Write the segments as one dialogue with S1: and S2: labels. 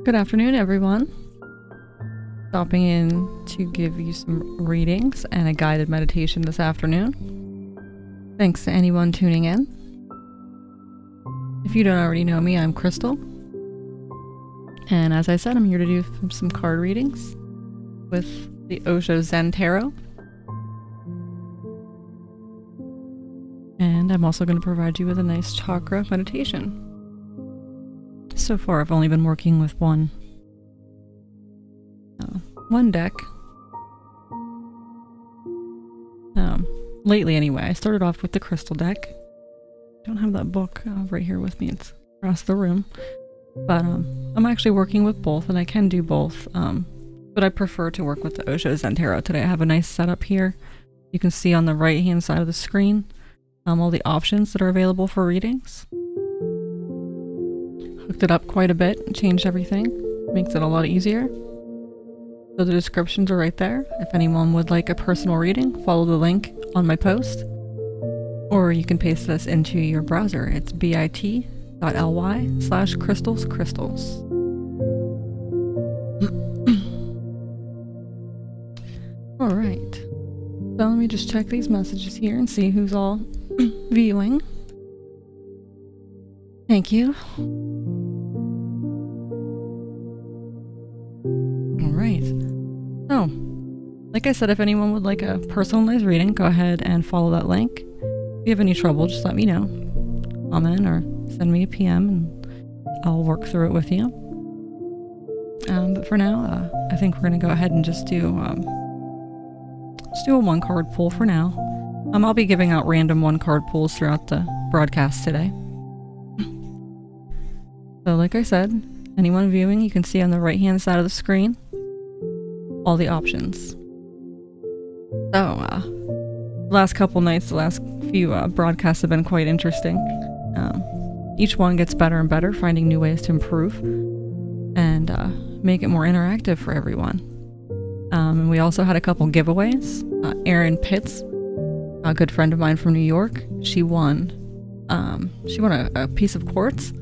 S1: Good afternoon, everyone. Stopping in to give you some readings and a guided meditation this afternoon. Thanks to anyone tuning in. If you don't already know me, I'm Crystal. And as I said, I'm here to do some card readings with the Osho Zen Tarot. And I'm also going to provide you with a nice chakra meditation. So far, I've only been working with one deck. Lately anyway, I started off with the crystal deck. I don't have that book right here with me, it's across the room. But I'm actually working with both, and I can do both. But I prefer to work with the Osho Zen Tarot today. I have a nice setup here. You can see on the right hand side of the screen all the options that are available for readings. Hooked it up quite a bit, changed everything, makes it a lot easier. So the descriptions are right there. If anyone would like a personal reading, follow the link on my post. Or you can paste this into your browser. It's bit.ly/crystals. Alright. So let me just check these messages here and see who's all viewing. Thank you. Alright. So, like I said, if anyone would like a personalized reading, go ahead and follow that link. If you have any trouble, just let me know. Comment or send me a PM and I'll work through it with you. But for now, I think we're going to go ahead and just do a one card pull for now. I'll be giving out random one card pulls throughout the broadcast today. So like I said, anyone viewing, you can see on the right hand side of the screen all the options. So, last couple nights, the last few broadcasts have been quite interesting. Each one gets better and better, finding new ways to improve and make it more interactive for everyone. And we also had a couple giveaways. Erin Pitts, a good friend of mine from New York, she won a piece of quartz,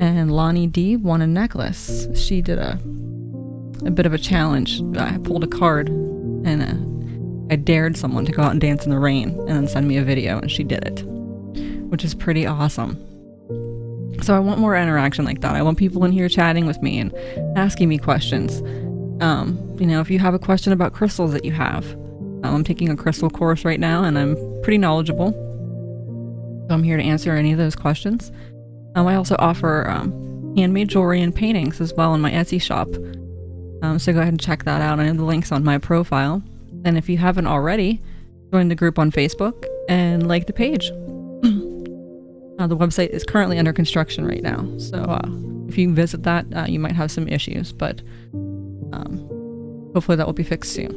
S1: and Lonnie D won a necklace. She did a bit of a challenge. I pulled a card and I dared someone to go out and dance in the rain and then send me a video, and she did it, which is pretty awesome. So I want more interaction like that. I want people in here chatting with me and asking me questions. You know, if you have a question about crystals that you have, I'm taking a crystal course right now and I'm pretty knowledgeable. So I'm here to answer any of those questions. I also offer handmade jewelry and paintings as well in my Etsy shop. So go ahead and check that out. I have the links on my profile. And if you haven't already, join the group on Facebook and like the page. The website is currently under construction right now. So if you visit that, you might have some issues, but hopefully that will be fixed soon.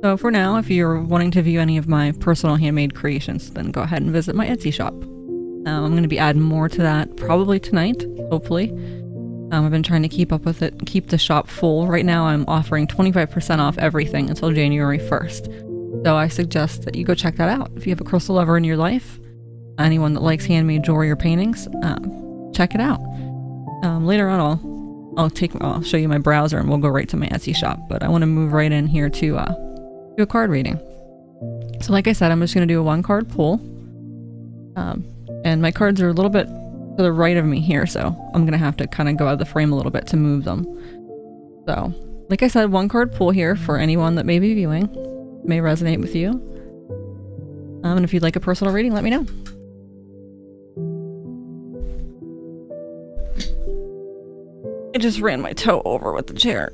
S1: So for now, if you're wanting to view any of my personal handmade creations, then go ahead and visit my Etsy shop. I'm going to be adding more to that probably tonight, hopefully. I've been trying to keep up with it, keep the shop full. Right now I'm offering 25% off everything until January 1st. So I suggest that you go check that out. If you have a crystal lover in your life, anyone that likes handmade jewelry or paintings, check it out. Later on I'll show you my browser and we'll go right to my Etsy shop. But I want to move right in here to do a card reading. So like I said, I'm just going to do a one card pull. And my cards are a little bit to the right of me here, so I'm going to have to kind of go out of the frame a little bit to move them. So, like I said, one card pull here for anyone that may be viewing. May resonate with you. And if you'd like a personal reading, let me know. I just ran my toe over with the chair.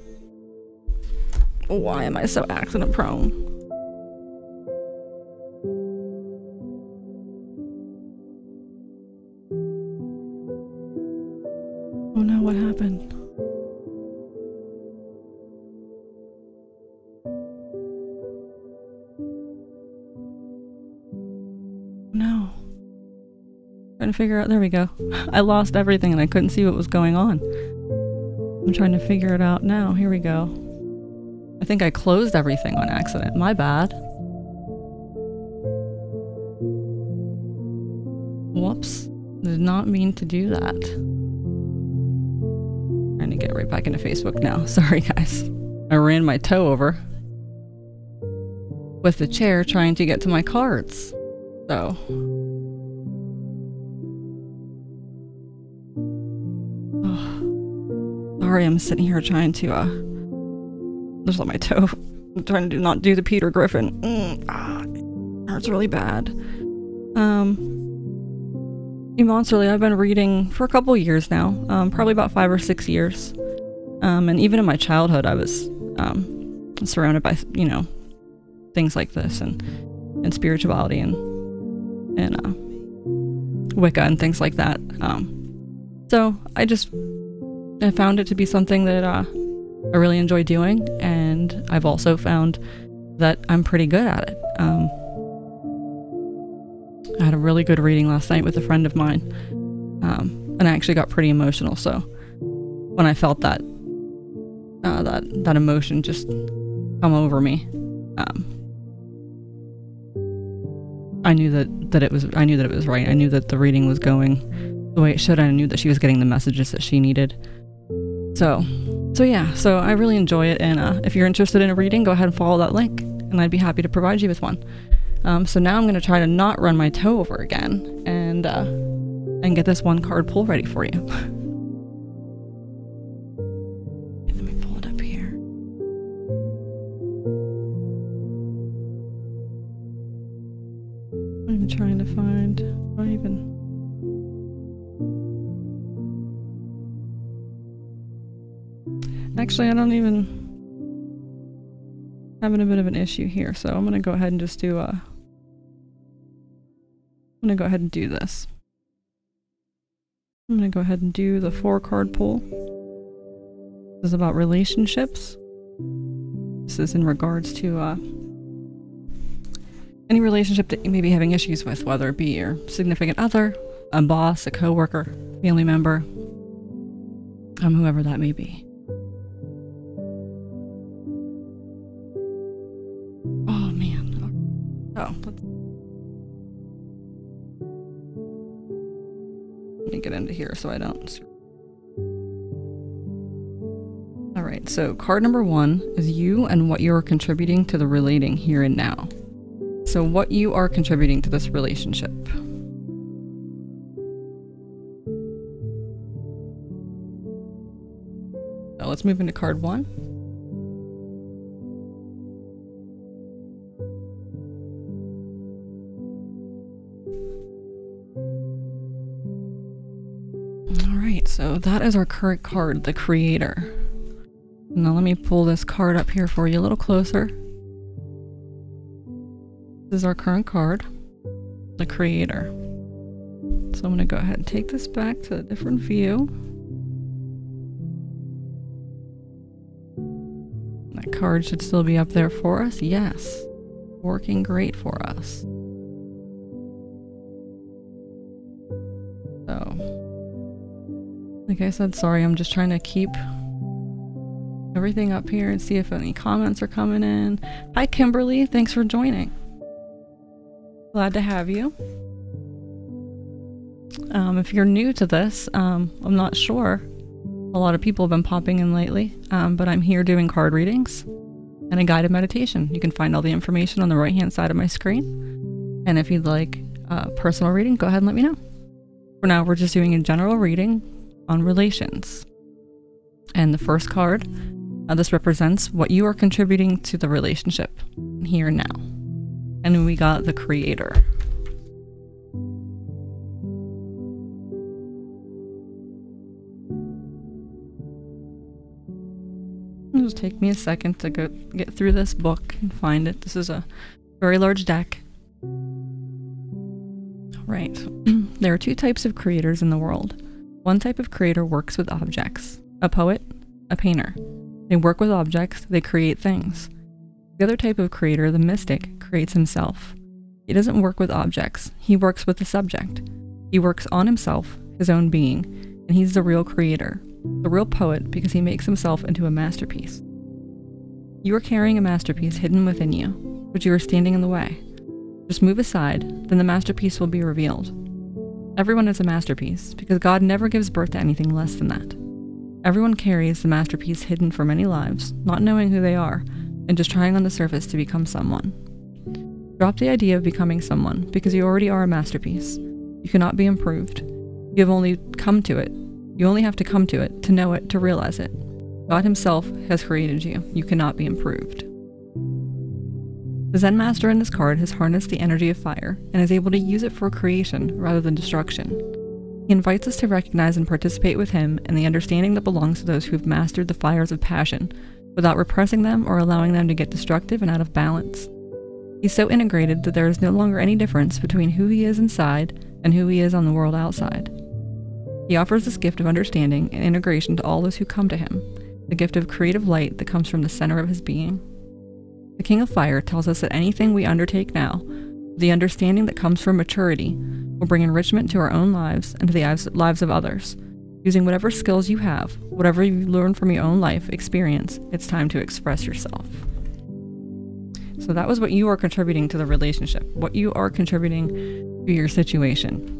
S1: Why am I so accident prone? Oh no, what happened? No. Trying to figure out, there we go. I lost everything and I couldn't see what was going on. I'm trying to figure it out now. Here we go. I think I closed everything on accident. My bad. Whoops. Did not mean to do that. Trying trying to get right back into Facebook now. Sorry, guys. I ran my toe over with the chair trying to get to my cards. So... sorry, I'm sitting here trying to, just let my toe... I'm trying to not do the Peter Griffin. It hurts really bad. Monsterly, I've been reading for a couple years now, probably about 5 or 6 years. And even in my childhood, I was surrounded by, you know, things like this and spirituality and Wicca and things like that. So I found it to be something that I really enjoy doing, and I've also found that I'm pretty good at it. I had a really good reading last night with a friend of mine, and I actually got pretty emotional. So when I felt that that emotion just come over me, I knew that it was right. I knew that the reading was going the way it should. I knew that she was getting the messages that she needed. So yeah. So I really enjoy it, and if you're interested in a reading, go ahead and follow that link, and I'd be happy to provide you with one. So now I'm going to try to not run my toe over again and get this one card pull ready for you. Let me pull it up here. I'm trying to find... Actually, I don't even... having a bit of an issue here, so I'm gonna go ahead and just do I'm gonna go ahead and do this. I'm gonna go ahead and do the 4-card pull. This is about relationships. This is in regards to any relationship that you may be having issues with, whether it be your significant other, a boss, a coworker, family member, whoever that may be. Let me get into here so I don't... Alright, so card number 1 is you and what you're contributing to the relating here and now. So what you are contributing to this relationship. So let's move into card 1. So that is our current card, the Creator. Now let me pull this card up here for you a little closer. This is our current card, the Creator. So I'm going to go ahead and take this back to a different view. That card should still be up there for us. Yes. Working great for us. So... like I said, sorry, I'm just trying to keep everything up here and see if any comments are coming in. Hi, Kimberly. Thanks for joining. Glad to have you. If you're new to this, I'm not sure. A lot of people have been popping in lately, but I'm here doing card readings and a guided meditation. You can find all the information on the right-hand side of my screen. And if you'd like a personal reading, go ahead and let me know. For now, we're just doing a general reading on relations. And the first card, this represents what you are contributing to the relationship here and now. And we got the Creator. It'll just take me a second to get through this book and find it. This is a very large deck. Right. There are 2 types of creators in the world. One type of creator works with objects. A poet, a painter. They work with objects, they create things. The other type of creator, the mystic, creates himself. He doesn't work with objects, he works with the subject. He works on himself, his own being, and he's the real creator, the real poet, because he makes himself into a masterpiece. You are carrying a masterpiece hidden within you, but you are standing in the way. Just move aside, then the masterpiece will be revealed. Everyone is a masterpiece, because God never gives birth to anything less than that. Everyone carries the masterpiece hidden for many lives, not knowing who they are, and just trying on the surface to become someone. Drop the idea of becoming someone, because you already are a masterpiece. You cannot be improved. You have only come to it. You only have to come to it, to know it, to realize it. God himself has created you. You cannot be improved. The Zen Master in this card has harnessed the energy of fire and is able to use it for creation rather than destruction. He invites us to recognize and participate with him in the understanding that belongs to those who have mastered the fires of passion, without repressing them or allowing them to get destructive and out of balance. He's so integrated that there is no longer any difference between who he is inside and who he is on the world outside. He offers this gift of understanding and integration to all those who come to him, the gift of creative light that comes from the center of his being. The King of Fire tells us that anything we undertake now, the understanding that comes from maturity, will bring enrichment to our own lives and to the lives of others. Using whatever skills you have, whatever you learn from your own life experience, it's time to express yourself. So that was what you are contributing to the relationship, what you are contributing to your situation.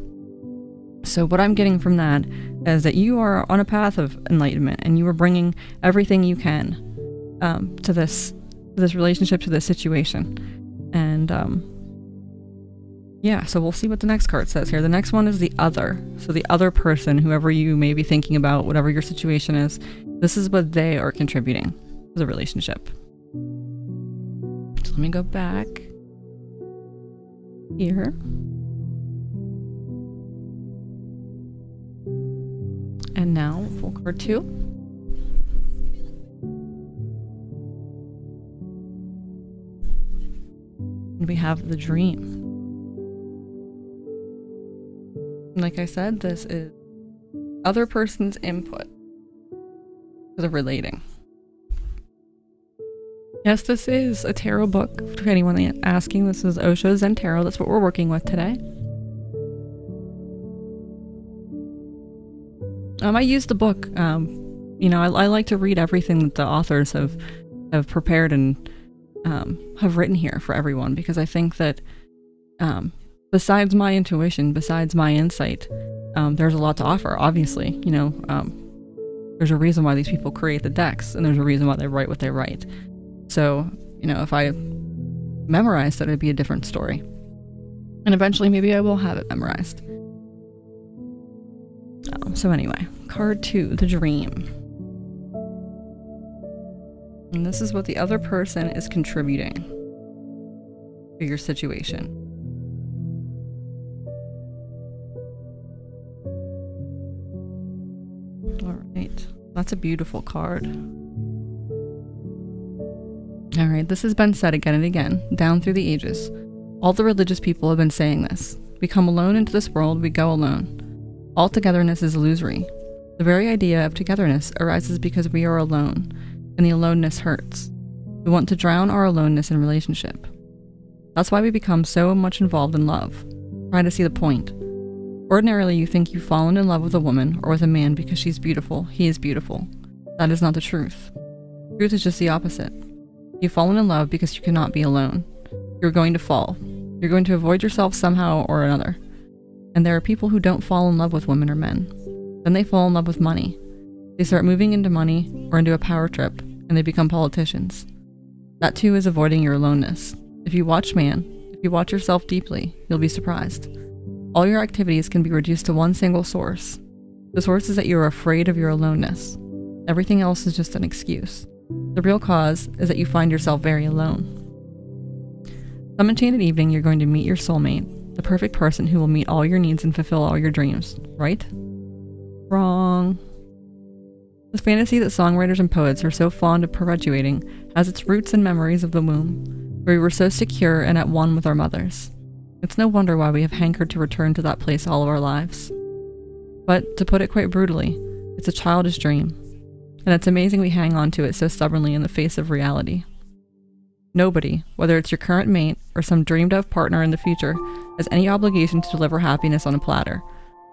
S1: So what I'm getting from that is that you are on a path of enlightenment and you are bringing everything you can to this relationship, to this situation. And yeah, so we'll see what the next card says here. The next one is the other. So the other person, whoever you may be thinking about, whatever your situation is, this is what they are contributing to the relationship. So let me go back here. And now, full card 2. And we have the dream. Like I said, this is other person's input to the relating. Yes, this is a tarot book. To anyone asking, this is Osho Zen Tarot. That's what we're working with today. I used the book. You know, I like to read everything that the authors have prepared and have written here for everyone, because I think that besides my intuition, besides my insight, there's a lot to offer, obviously. You know, there's a reason why these people create the decks, and there's a reason why they write what they write. So, you know, if I memorized it, it'd be a different story. And eventually maybe I will have it memorized. So anyway, card 2, the dream. And this is what the other person is contributing to your situation. Alright, that's a beautiful card. Alright, this has been said again and again, down through the ages. All the religious people have been saying this. We come alone into this world, we go alone. All togetherness is illusory. The very idea of togetherness arises because we are alone, and the aloneness hurts. We want to drown our aloneness in relationship. That's why we become so much involved in love. Try to see the point. Ordinarily, you think you've fallen in love with a woman or with a man because she's beautiful, he is beautiful. That is not the truth. Truth is just the opposite. You've fallen in love because you cannot be alone. You're going to fall. You're going to avoid yourself somehow or another. And there are people who don't fall in love with women or men. Then they fall in love with money. They start moving into money or into a power trip, and they become politicians. That too is avoiding your aloneness. If you watch yourself deeply, you'll be surprised. All your activities can be reduced to one single source. The source is that you're afraid of your aloneness. Everything else is just an excuse. The real cause is that you find yourself very alone. Some enchanted evening, you're going to meet your soulmate, the perfect person who will meet all your needs and fulfill all your dreams, right? Wrong. The fantasy that songwriters and poets are so fond of perpetuating has its roots in memories of the womb, where we were so secure and at one with our mothers. It's no wonder why we have hankered to return to that place all of our lives. But, to put it quite brutally, it's a childish dream, and it's amazing we hang on to it so stubbornly in the face of reality. Nobody, whether it's your current mate or some dreamed-of partner in the future, has any obligation to deliver happiness on a platter,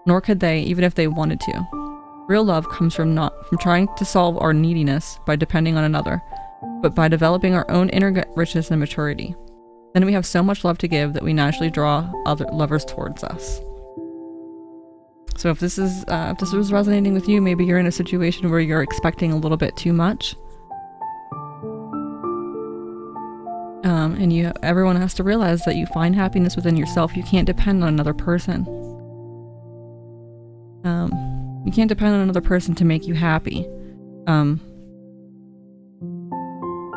S1: nor could they, even if they wanted to. Real love comes from trying to solve our neediness by depending on another, but by developing our own inner richness and maturity. Then we have so much love to give that we naturally draw other lovers towards us. So if this was resonating with you, maybe you're in a situation where you're expecting a little bit too much. And everyone has to realize that you find happiness within yourself. You can't depend on another person. You can't depend on another person to make you happy. I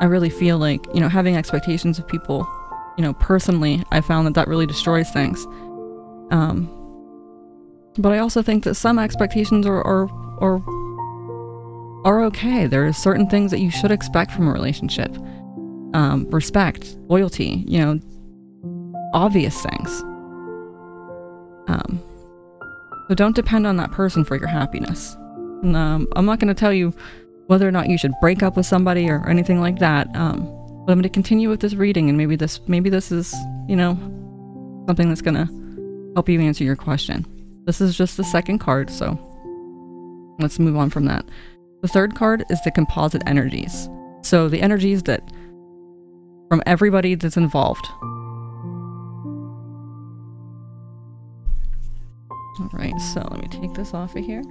S1: really feel like, having expectations of people, personally, I found that really destroys things. But I also think that some expectations are okay. There are certain things that you should expect from a relationship. Respect, loyalty, obvious things. So don't depend on that person for your happiness. And, I'm not going to tell you whether or not you should break up with somebody or anything like that. But I'm going to continue with this reading, and maybe this is, something that's going to help you answer your question. This is just the second card, so let's move on from that. The third card is the composite energies. So the energies that from everybody that's involved. Alright, so let me take this off of here.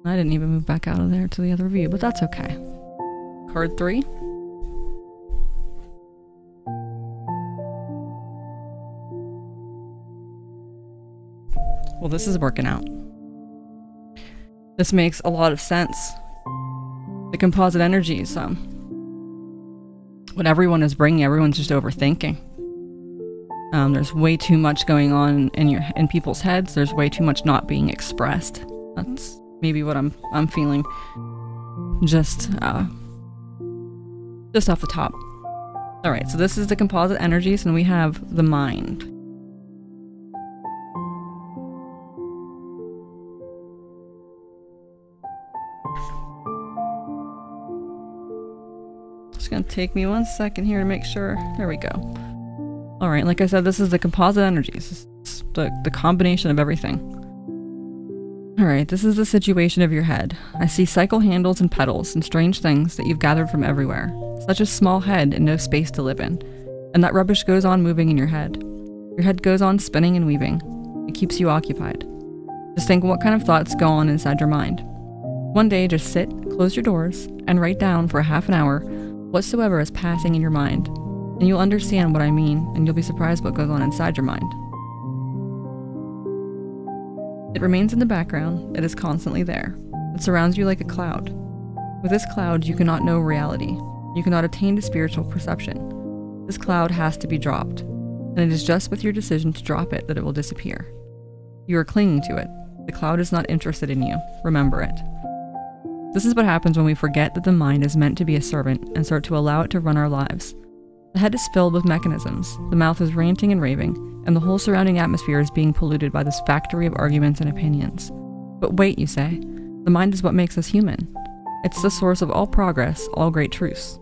S1: I didn't even move back out of there to the other view, but that's okay. Card 3. Well, this is working out. This makes a lot of sense. The composite energies, what everyone is bringing, everyone's just overthinking. There's way too much going on in people's heads. There's way too much not being expressed. That's maybe what I'm feeling. Just off the top. All right, so this is the composite energies, and we have the mind. It's gonna take me 1 second here to make sure. There we go. All right, like I said, this is the composite energies. It's the combination of everything. All right, this is the situation of your head. I see cycle handles and petals and strange things that you've gathered from everywhere. Such a small head and no space to live in. And that rubbish goes on moving in your head. Your head goes on spinning and weaving. It keeps you occupied. Just think what kind of thoughts go on inside your mind. One day, just sit, close your doors, and write down for a half an hour whatsoever is passing in your mind. And you'll understand what I mean, and you'll be surprised what goes on inside your mind. It remains in the background. It is constantly there. It surrounds you like a cloud. With this cloud, you cannot know reality. You cannot attain to spiritual perception. This cloud has to be dropped, and it is just with your decision to drop it that it will disappear. You are clinging to it. The cloud is not interested in you. Remember it. This is what happens when we forget that the mind is meant to be a servant and start to allow it to run our lives. The head is filled with mechanisms, the mouth is ranting and raving, and the whole surrounding atmosphere is being polluted by this factory of arguments and opinions. But wait, you say, the mind is what makes us human. It's the source of all progress, all great truths.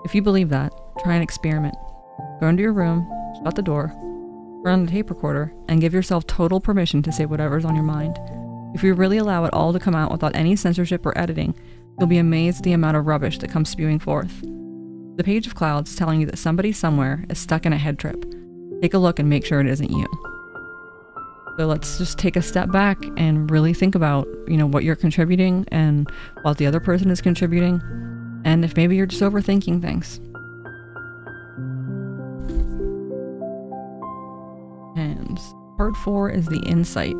S1: If you believe that, try an experiment. Go into your room, shut the door, turn on the tape recorder, and give yourself total permission to say whatever's on your mind. If you really allow it all to come out without any censorship or editing, you'll be amazed at the amount of rubbish that comes spewing forth. The page of clouds telling you that somebody somewhere is stuck in a head trip. Take a look and make sure it isn't you. So let's just take a step back and really think about, what you're contributing and what the other person is contributing, and if maybe you're just overthinking things. And part 4 is the insight.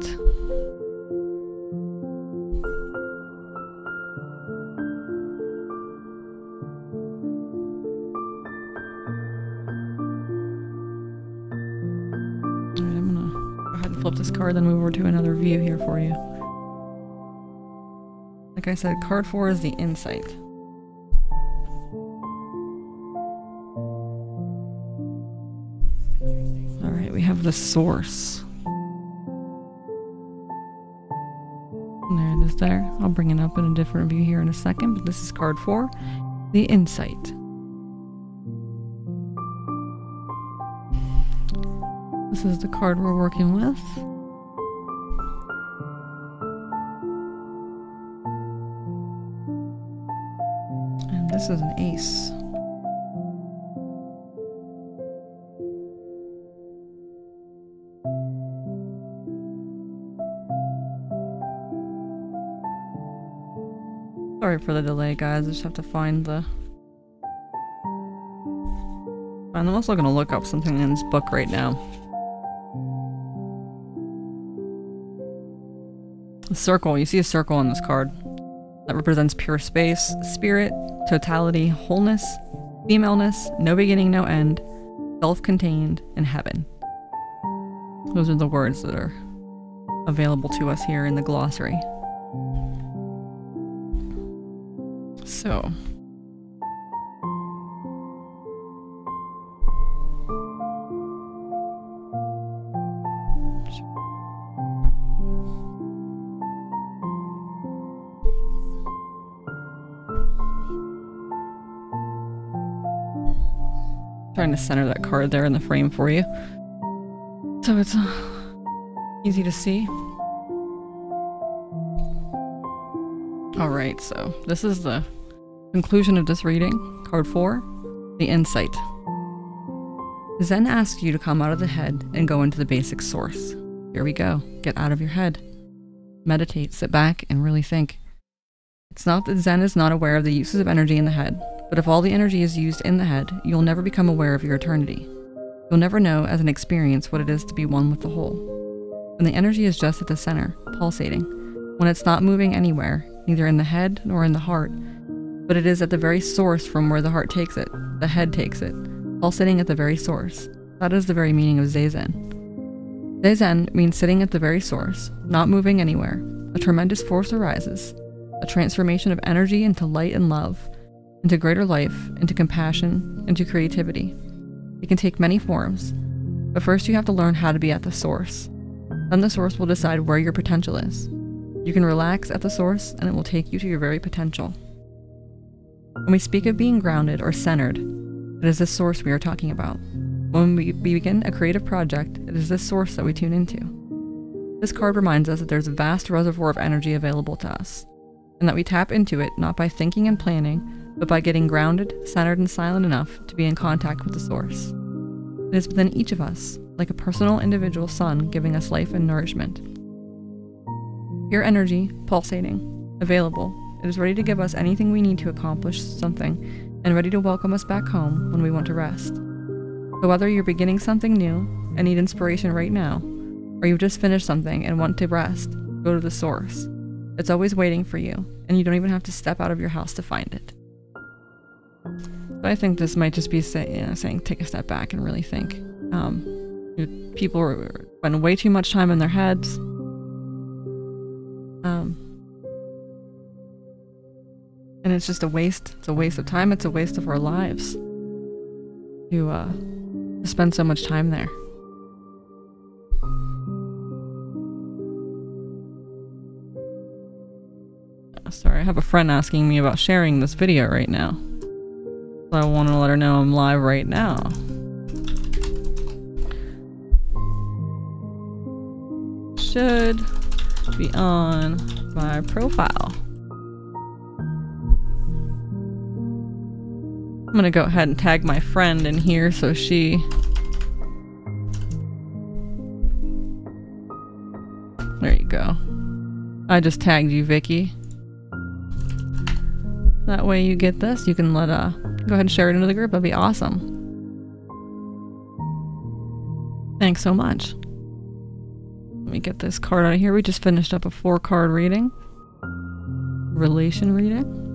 S1: Flip this card, then move over to another view here for you. Like I said, card 4 is the insight. Alright, we have the source. There it is there. I'll bring it up in a different view here in a second, but this is card 4, the insight. This is the card we're working with. And this is an ace. Sorry for the delay, guys. I just have to find the... I'm also gonna look up something in this book right now. A circle. You see a circle on this card. That represents pure space, spirit, totality, wholeness, femaleness, no beginning, no end, self-contained, and heaven. Those are the words that are available to us here in the glossary. So... trying to center that card there in the frame for you, so it's easy to see. Alright, so this is the conclusion of this reading. Card 4, the insight. Zen asks you to come out of the head and go into the basic source. Here we go. Get out of your head. Meditate, sit back, and really think. It's not that Zen is not aware of the uses of energy in the head, but if all the energy is used in the head, you'll never become aware of your eternity. You'll never know as an experience what it is to be one with the whole. When the energy is just at the center, pulsating, when it's not moving anywhere, neither in the head nor in the heart, but it is at the very source from where the heart takes it, the head takes it, pulsating at the very source. That is the very meaning of Zazen. Zazen means sitting at the very source, not moving anywhere. A tremendous force arises, a transformation of energy into light and love, into greater life, into compassion, into creativity. It can take many forms, but first you have to learn how to be at the source. Then the source will decide where your potential is. You can relax at the source and it will take you to your very potential. When we speak of being grounded or centered, it is this source we are talking about. When we begin a creative project, it is this source that we tune into. This card reminds us that there's a vast reservoir of energy available to us, and that we tap into it not by thinking and planning, but by getting grounded, centered, and silent enough to be in contact with the source. It is within each of us, like a personal individual sun giving us life and nourishment. Pure energy, pulsating, available, it is ready to give us anything we need to accomplish something, and ready to welcome us back home when we want to rest. So whether you're beginning something new and need inspiration right now, or you've just finished something and want to rest, go to the source. It's always waiting for you, and you don't even have to step out of your house to find it. But I think this might just be saying take a step back and really think. People spend way too much time in their heads. And it's just a waste. It's a waste of time. It's a waste of our lives to spend so much time there. Sorry, I have a friend asking me about sharing this video right now. So I want to let her know I'm live right now. Should be on my profile. I'm gonna go ahead and tag my friend in here so she... There you go. I just tagged you, Vicky. That way you get this. You can let go ahead and share it into the group. That'd be awesome. Thanks so much. Let me get this card out of here. We just finished up a 4-card reading. Relation reading.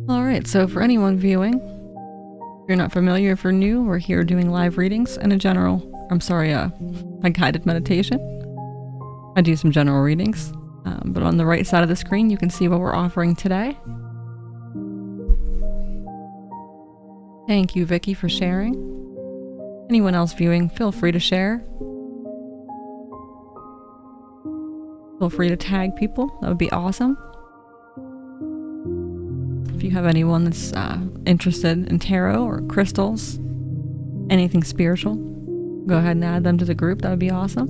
S1: Alright, so for anyone viewing, if you're not familiar, if you're new, we're here doing live readings and a guided meditation. I do some general readings, but on the right side of the screen you can see what we're offering today. Thank you, Vicky, for sharing. Anyone else viewing, feel free to share. Feel free to tag people, that would be awesome. If you have anyone that's interested in tarot or crystals, anything spiritual, go ahead and add them to the group. That would be awesome.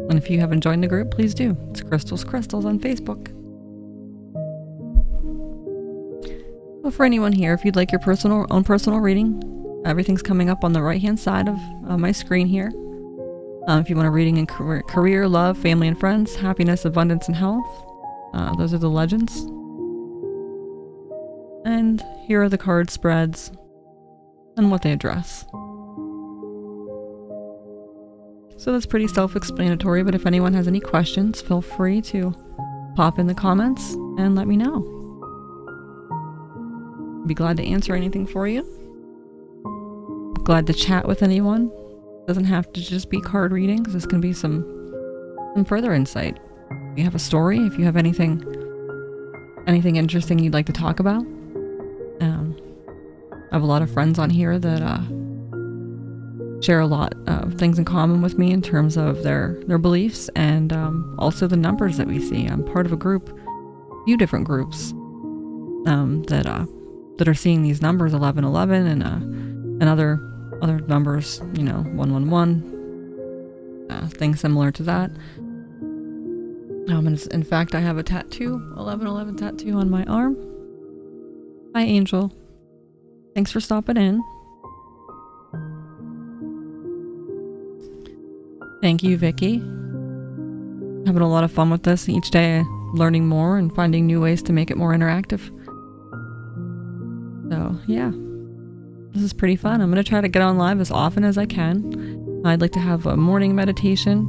S1: And if you haven't joined the group, please do. It's Crystals on Facebook. Well, for anyone here, if you'd like your own personal reading, Everything's coming up on the right-hand side of my screen here. If you want a reading in career, love, family and friends, happiness, abundance, and health, those are the legends. And here are the card spreads and what they address. So that's pretty self-explanatory, but if anyone has any questions, feel free to pop in the comments and let me know. I'd be glad to answer anything for you. Glad to chat with anyone. Doesn't have to just be card readings. This can be some further insight. If you have a story, if you have anything interesting you'd like to talk about. I have a lot of friends on here that share a lot of things in common with me in terms of their beliefs and also the numbers that we see. I'm part of a few different groups that are seeing these numbers, 1111 and other numbers, 111, things similar to that. And in fact, I have a tattoo, 1111 tattoo on my arm. Hi, Angel. Thanks for stopping in. Thank you, Vicky. Having a lot of fun with this each day, learning more and finding new ways to make it more interactive. So, yeah. This is pretty fun. I'm going to try to get on live as often as I can. I'd like to have a morning meditation,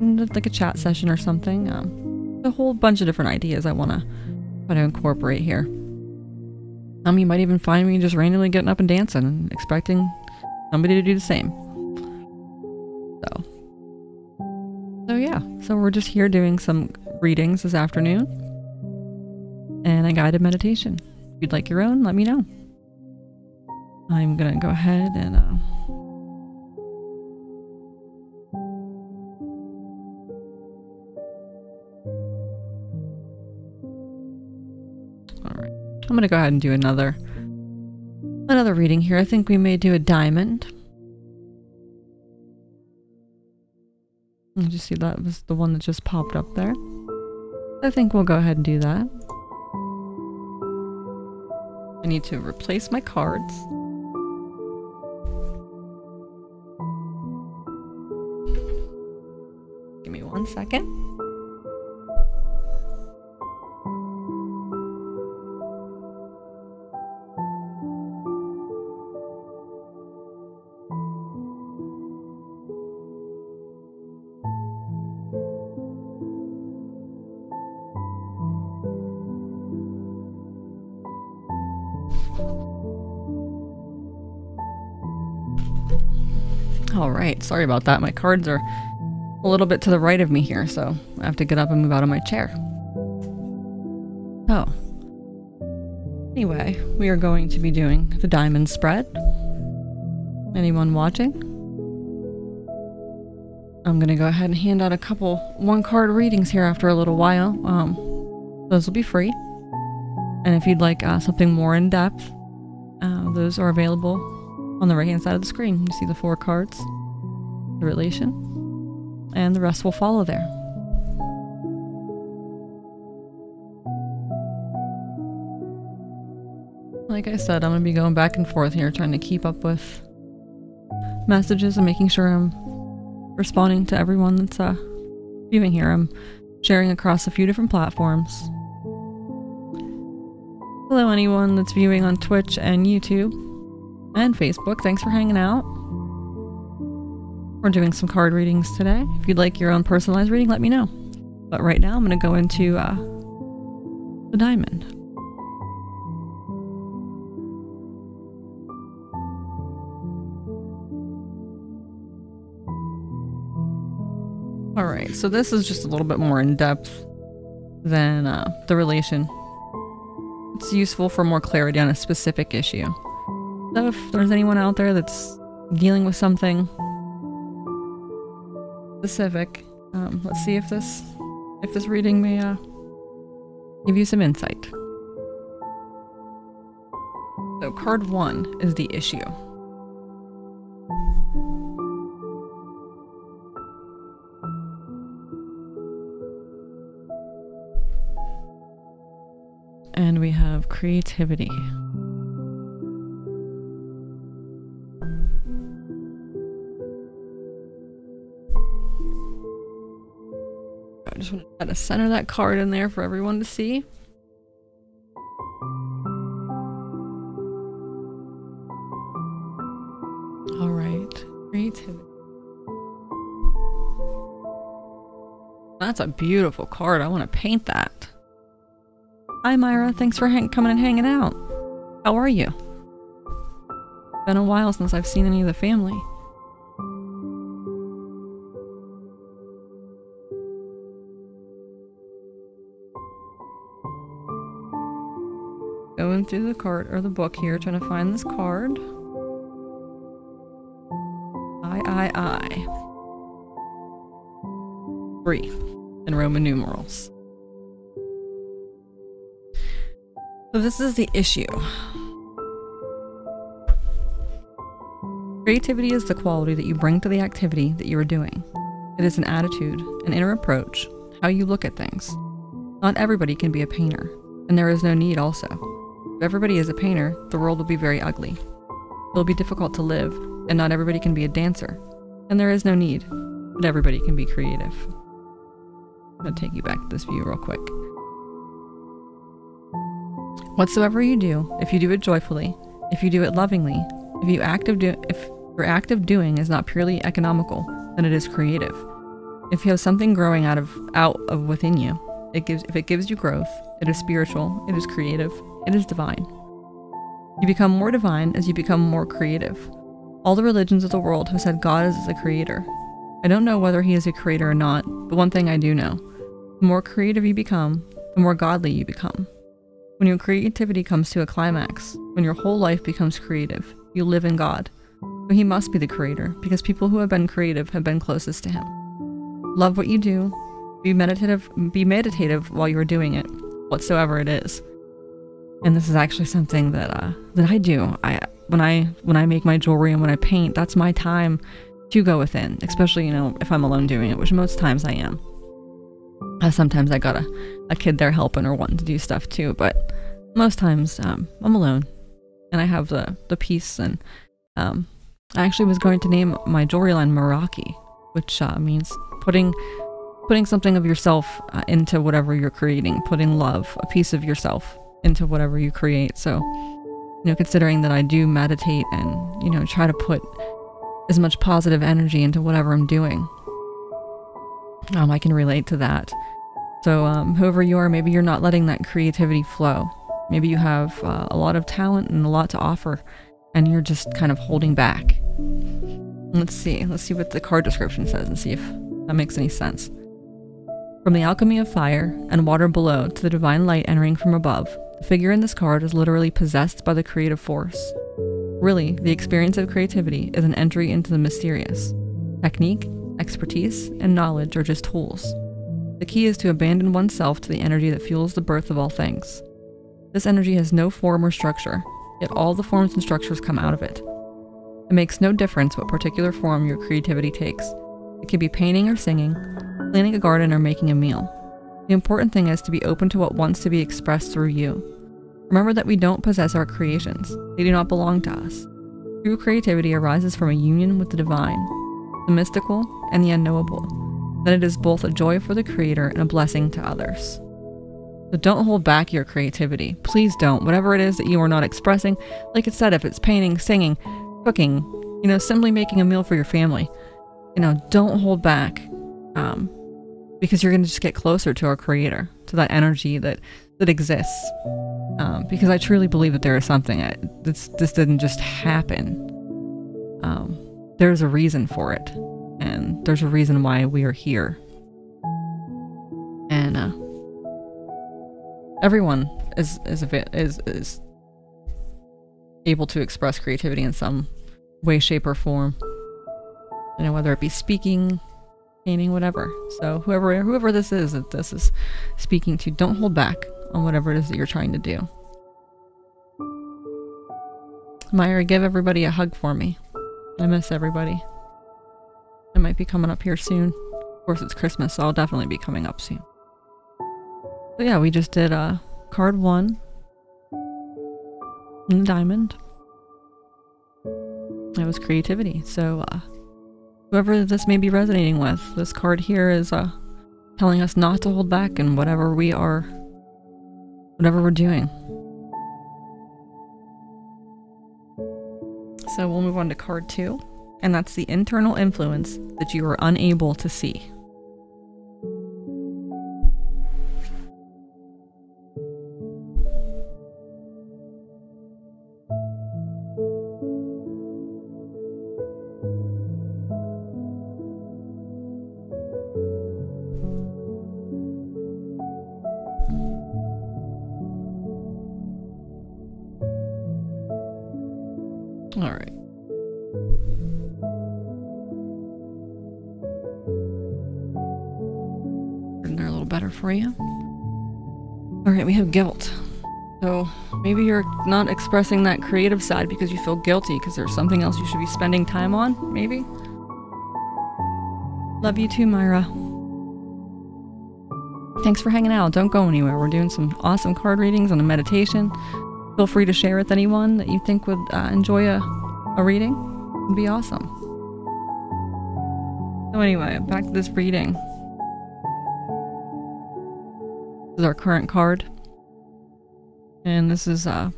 S1: like a chat session or something. A whole bunch of different ideas I want to try to incorporate here. You might even find me just randomly getting up and dancing and expecting somebody to do the same. So yeah. So we're just here doing some readings this afternoon and a guided meditation. If you'd like your own, let me know. I'm gonna go ahead and alright. I'm gonna go ahead and do another reading here. I think we may do a diamond. Did you see that was the one that just popped up there? I think we'll go ahead and do that. I need to replace my cards. Give me 1 second. Alright, sorry about that. My cards are a little bit to the right of me here, so I have to get up and move out of my chair. Oh. Anyway, we are going to be doing the diamond spread. Anyone watching? I'm going to go ahead and hand out a couple one-card readings here after a little while. Those will be free. And if you'd like something more in-depth, those are available on the right-hand side of the screen. You see the 4 cards, the relation, and the rest will follow there. Like I said, I'm going to be going back and forth here, trying to keep up with messages and making sure I'm responding to everyone that's viewing here. I'm sharing across a few different platforms. Hello anyone that's viewing on Twitch and YouTube and Facebook. Thanks for hanging out. We're doing some card readings today. If you'd like your own personalized reading, let me know. But right now I'm going to go into the diamond. Alright, so this is just a little bit more in depth than the relation. It's useful for more clarity on a specific issue. So if there's anyone out there that's dealing with something specific, let's see if this reading may give you some insight. So card 1 is the issue. And we have creativity. just want to try to center that card in there for everyone to see. All right, creativity. That's a beautiful card. I want to paint that. Hi, Myra. Thanks for coming and hanging out. How are you? Been a while since I've seen any of the family. Going through the card or the book here, trying to find this card. I. 3 in Roman numerals. So this is the issue. Creativity is the quality that you bring to the activity that you are doing. It is an attitude, an inner approach, how you look at things. Not everybody can be a painter, and there is no need also. If everybody is a painter, the world will be very ugly. It will be difficult to live, and not everybody can be a dancer. And there is no need, but everybody can be creative. I'm going to take you back to this view real quick. Whatsoever you do, if you do it joyfully, if you do it lovingly, if your act of doing is not purely economical, then it is creative. If you have something growing out of within you, if it gives you growth, it is spiritual, it is creative, it is divine. You become more divine as you become more creative. All the religions of the world have said God is a creator. I don't know whether he is a creator or not, but one thing I do know. The more creative you become, the more godly you become. When your creativity comes to a climax, when your whole life becomes creative, you live in God. So he must be the creator, because people who have been creative have been closest to him. Love what you do. Be meditative while you're doing it, whatsoever it is. And this is actually something that I do. When I make my jewelry and when I paint, that's my time to go within, especially, you know, if I'm alone doing it, which most times I am. Sometimes I got a kid there helping or wanting to do stuff too, but most times I'm alone and I have the peace. And I actually was going to name my jewelry line Meraki, which means putting something of yourself into whatever you're creating, putting love, a piece of yourself into whatever you create. So, you know, considering that I do meditate and, you know, try to put as much positive energy into whatever I'm doing, I can relate to that. So whoever you are, maybe you're not letting that creativity flow. Maybe you have a lot of talent and a lot to offer, and you're just kind of holding back. Let's see what the card description says and see if that makes any sense. From the alchemy of fire and water below to the divine light entering from above, the figure in this card is literally possessed by the creative force. Really, the experience of creativity is an entry into the mysterious. Technique, expertise, and knowledge are just tools. The key is to abandon oneself to the energy that fuels the birth of all things. This energy has no form or structure, yet all the forms and structures come out of it. It makes no difference what particular form your creativity takes. It could be painting or singing, cleaning a garden or making a meal. The important thing is to be open to what wants to be expressed through you. Remember that we don't possess our creations. They do not belong to us. True creativity arises from a union with the divine, the mystical, and the unknowable. That it is both a joy for the creator and a blessing to others. So don't hold back your creativity. Please don't. Whatever it is that you are not expressing, like I said, if it's painting, singing, cooking, you know, simply making a meal for your family, you know, don't hold back, because you're going to just get closer to our creator, to that energy that exists. Because I truly believe that there is something. This didn't just happen. There's a reason for it. And there's a reason why we are here. And everyone is able to express creativity in some way, shape, or form. You know, whether it be speaking, painting, whatever. So whoever this is that this is speaking to, don't hold back on whatever it is that you're trying to do. Myra, give everybody a hug for me. I miss everybody. I might be coming up here soon. Of course, it's Christmas, so I'll definitely be coming up soon. So yeah, we just did card 1 in the diamond. That was creativity. So whoever this may be resonating with, this card here is telling us not to hold back in whatever we're doing. So we'll move on to card 2, and that's the internal influence that you are unable to see. All right. Turn there a little better for you. All right, we have guilt. So maybe you're not expressing that creative side because you feel guilty because there's something else you should be spending time on, maybe? Love you too, Myra. Thanks for hanging out. Don't go anywhere. We're doing some awesome card readings and a meditation. Feel free to share with anyone that you think would enjoy a reading. It'd be awesome. So anyway, back to this reading. This is our current card. And this is the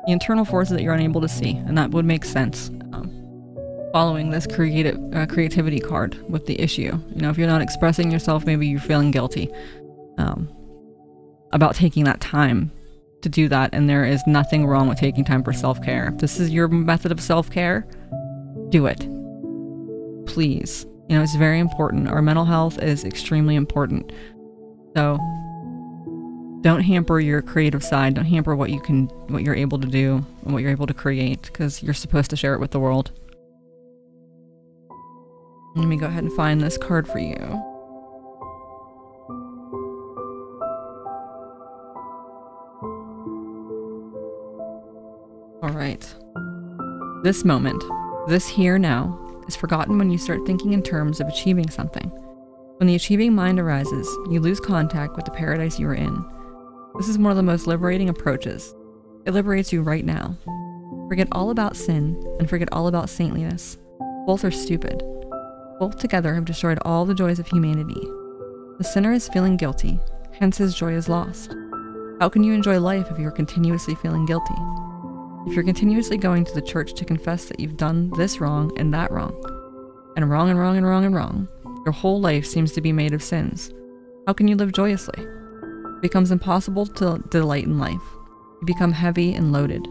S1: internal forces that you're unable to see. And that would make sense. Following this creativity card with the issue. You know, if you're not expressing yourself, maybe you're feeling guilty about taking that time to do that, and there is nothing wrong with taking time for self-care. If this is your method of self-care, do it. Please. You know, it's very important. Our mental health is extremely important. So don't hamper your creative side. Don't hamper what you're able to do and what you're able to create, because you're supposed to share it with the world. Let me go ahead and find this card for you. All right. This moment, this here now, is forgotten when you start thinking in terms of achieving something. When the achieving mind arises, you lose contact with the paradise you are in. This is one of the most liberating approaches. It liberates you right now. Forget all about sin and forget all about saintliness. Both are stupid. Both together have destroyed all the joys of humanity. The sinner is feeling guilty, hence his joy is lost. How can you enjoy life if you are continuously feeling guilty? If you're continuously going to the church to confess that you've done this wrong and that wrong, and wrong and wrong and wrong and wrong, your whole life seems to be made of sins. How can you live joyously? It becomes impossible to delight in life. You become heavy and loaded.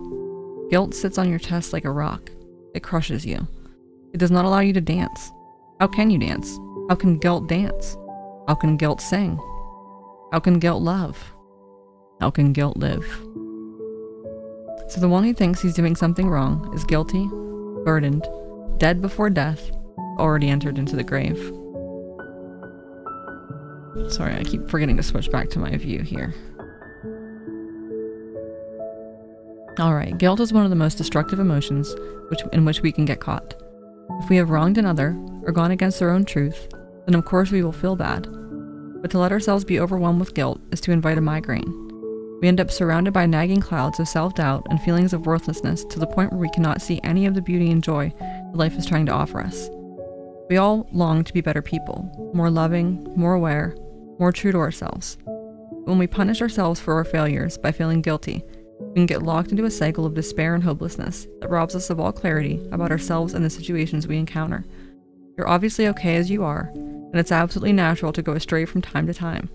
S1: Guilt sits on your chest like a rock. It crushes you. It does not allow you to dance. How can you dance? How can guilt dance? How can guilt sing? How can guilt love? How can guilt live? So the one who thinks he's doing something wrong is guilty, burdened, dead before death, already entered into the grave. Sorry, I keep forgetting to switch back to my view here. Alright, guilt is one of the most destructive emotions in which we can get caught. If we have wronged another, or gone against our own truth, then of course we will feel bad. But to let ourselves be overwhelmed with guilt is to invite a migraine. We end up surrounded by nagging clouds of self-doubt and feelings of worthlessness to the point where we cannot see any of the beauty and joy that life is trying to offer us. We all long to be better people, more loving, more aware, more true to ourselves. When we punish ourselves for our failures by feeling guilty, we can get locked into a cycle of despair and hopelessness that robs us of all clarity about ourselves and the situations we encounter. You're obviously okay as you are, and it's absolutely natural to go astray from time to time.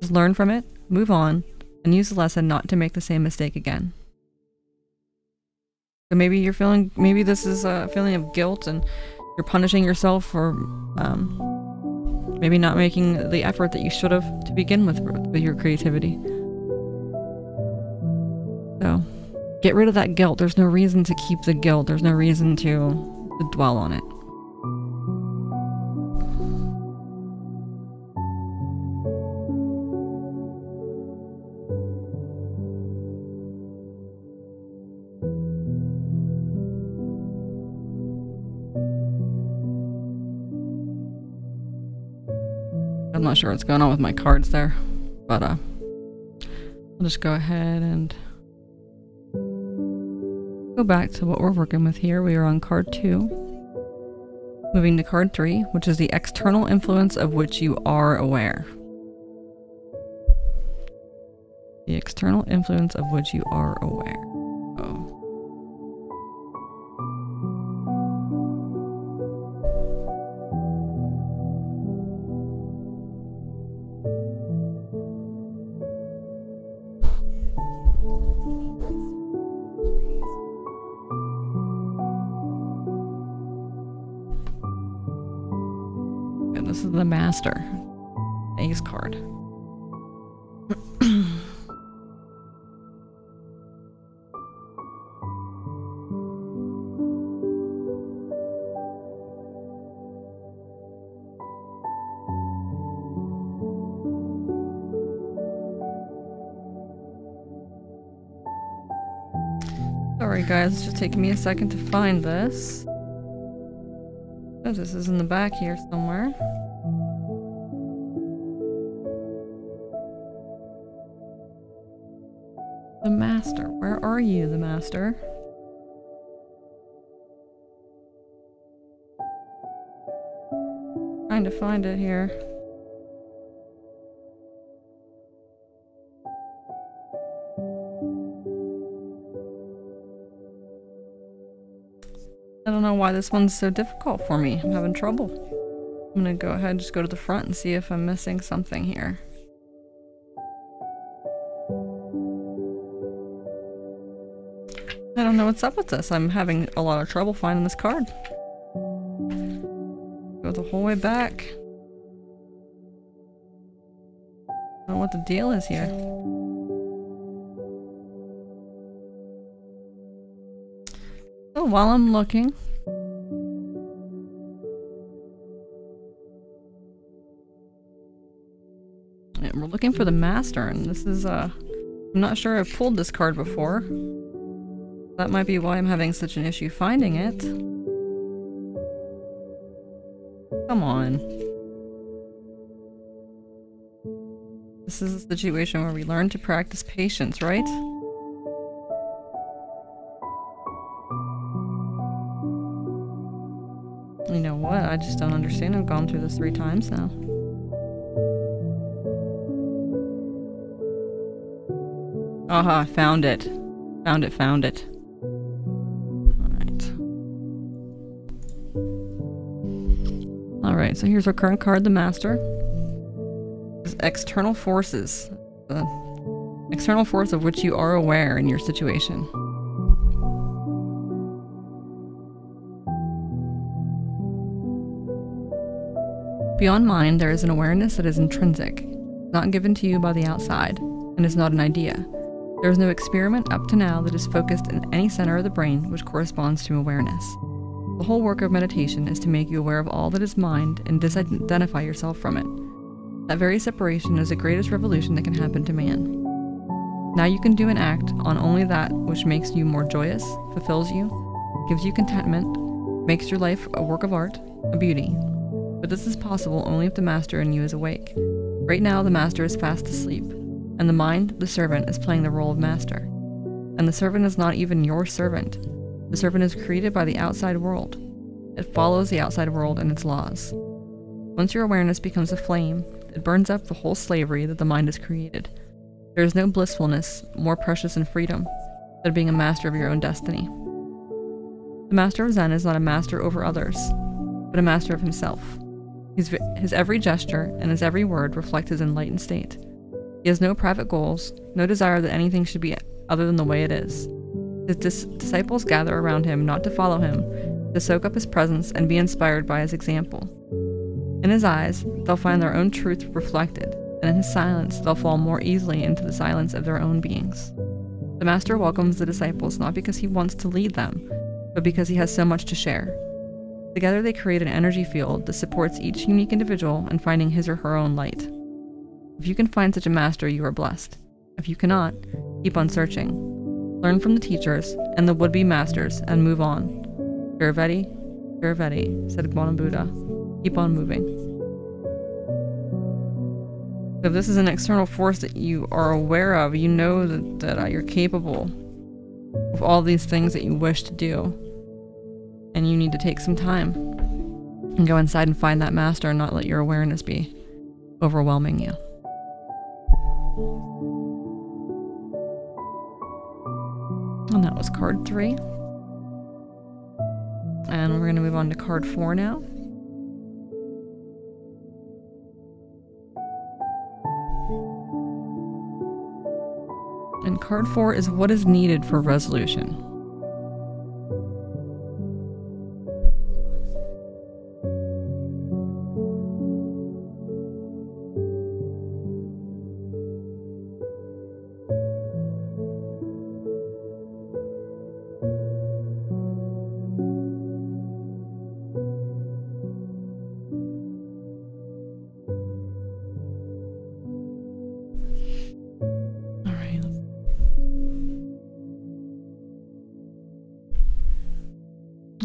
S1: Just learn from it, move on, and use the lesson not to make the same mistake again. So maybe this is a feeling of guilt and you're punishing yourself for maybe not making the effort that you should have to begin with your creativity. So get rid of that guilt. There's no reason to keep the guilt. There's no reason to dwell on it. I'm not sure what's going on with my cards there, but I'll just go ahead and go back to what we're working with here. We are on card 2. Moving to card 3, which is the external influence of which you are aware. The external influence of which you are aware. Oh. And this is the Master. Ace card. Sorry guys, it's just taking me a second to find this. Oh, this is in the back here somewhere. The Master. Where are you, the Master? Trying to find it here. I don't know why this one's so difficult for me. I'm having trouble. I'm gonna go ahead and just go to the front and see if I'm missing something here. I don't know what's up with this. I'm having a lot of trouble finding this card. Go the whole way back. I don't know what the deal is here. So while I'm looking, we're looking for the Master, and this is I'm not sure I've pulled this card before. That might be why I'm having such an issue finding it. Come on. This is a situation where we learn to practice patience, right? You know what? I just don't understand. I've gone through this 3 times now. Aha, found it. Found it. Alright, so here's our current card, the Master. This is external forces. The external force of which you are aware in your situation. Beyond mind, there is an awareness that is intrinsic, not given to you by the outside, and is not an idea. There is no experiment up to now that is focused in any center of the brain which corresponds to awareness. The whole work of meditation is to make you aware of all that is mind and disidentify yourself from it. That very separation is the greatest revolution that can happen to man. Now you can do and act on only that which makes you more joyous, fulfills you, gives you contentment, makes your life a work of art, a beauty. But this is possible only if the Master in you is awake. Right now the Master is fast asleep, and the mind, the servant, is playing the role of Master. And the servant is not even your servant. The servant is created by the outside world. It follows the outside world and its laws. Once your awareness becomes a flame, it burns up the whole slavery that the mind has created. There is no blissfulness more precious than freedom than being a master of your own destiny. The Master of Zen is not a master over others, but a master of himself. His every gesture and his every word reflect his enlightened state. He has no private goals, no desire that anything should be other than the way it is. His disciples gather around him not to follow him, to soak up his presence and be inspired by his example. In his eyes, they'll find their own truth reflected, and in his silence, they'll fall more easily into the silence of their own beings. The Master welcomes the disciples not because he wants to lead them, but because he has so much to share. Together they create an energy field that supports each unique individual in finding his or her own light. If you can find such a master, you are blessed. If you cannot, keep on searching. Learn from the teachers and the would-be masters and move on. Viravedi, Viravedi, said Gautama Buddha. Keep on moving. If this is an external force that you are aware of, you know that you're capable of all these things that you wish to do. And you need to take some time. And go inside and find that master and not let your awareness be overwhelming you. And that was card 3. And we're going to move on to card 4 now. And card 4 is what is needed for resolution.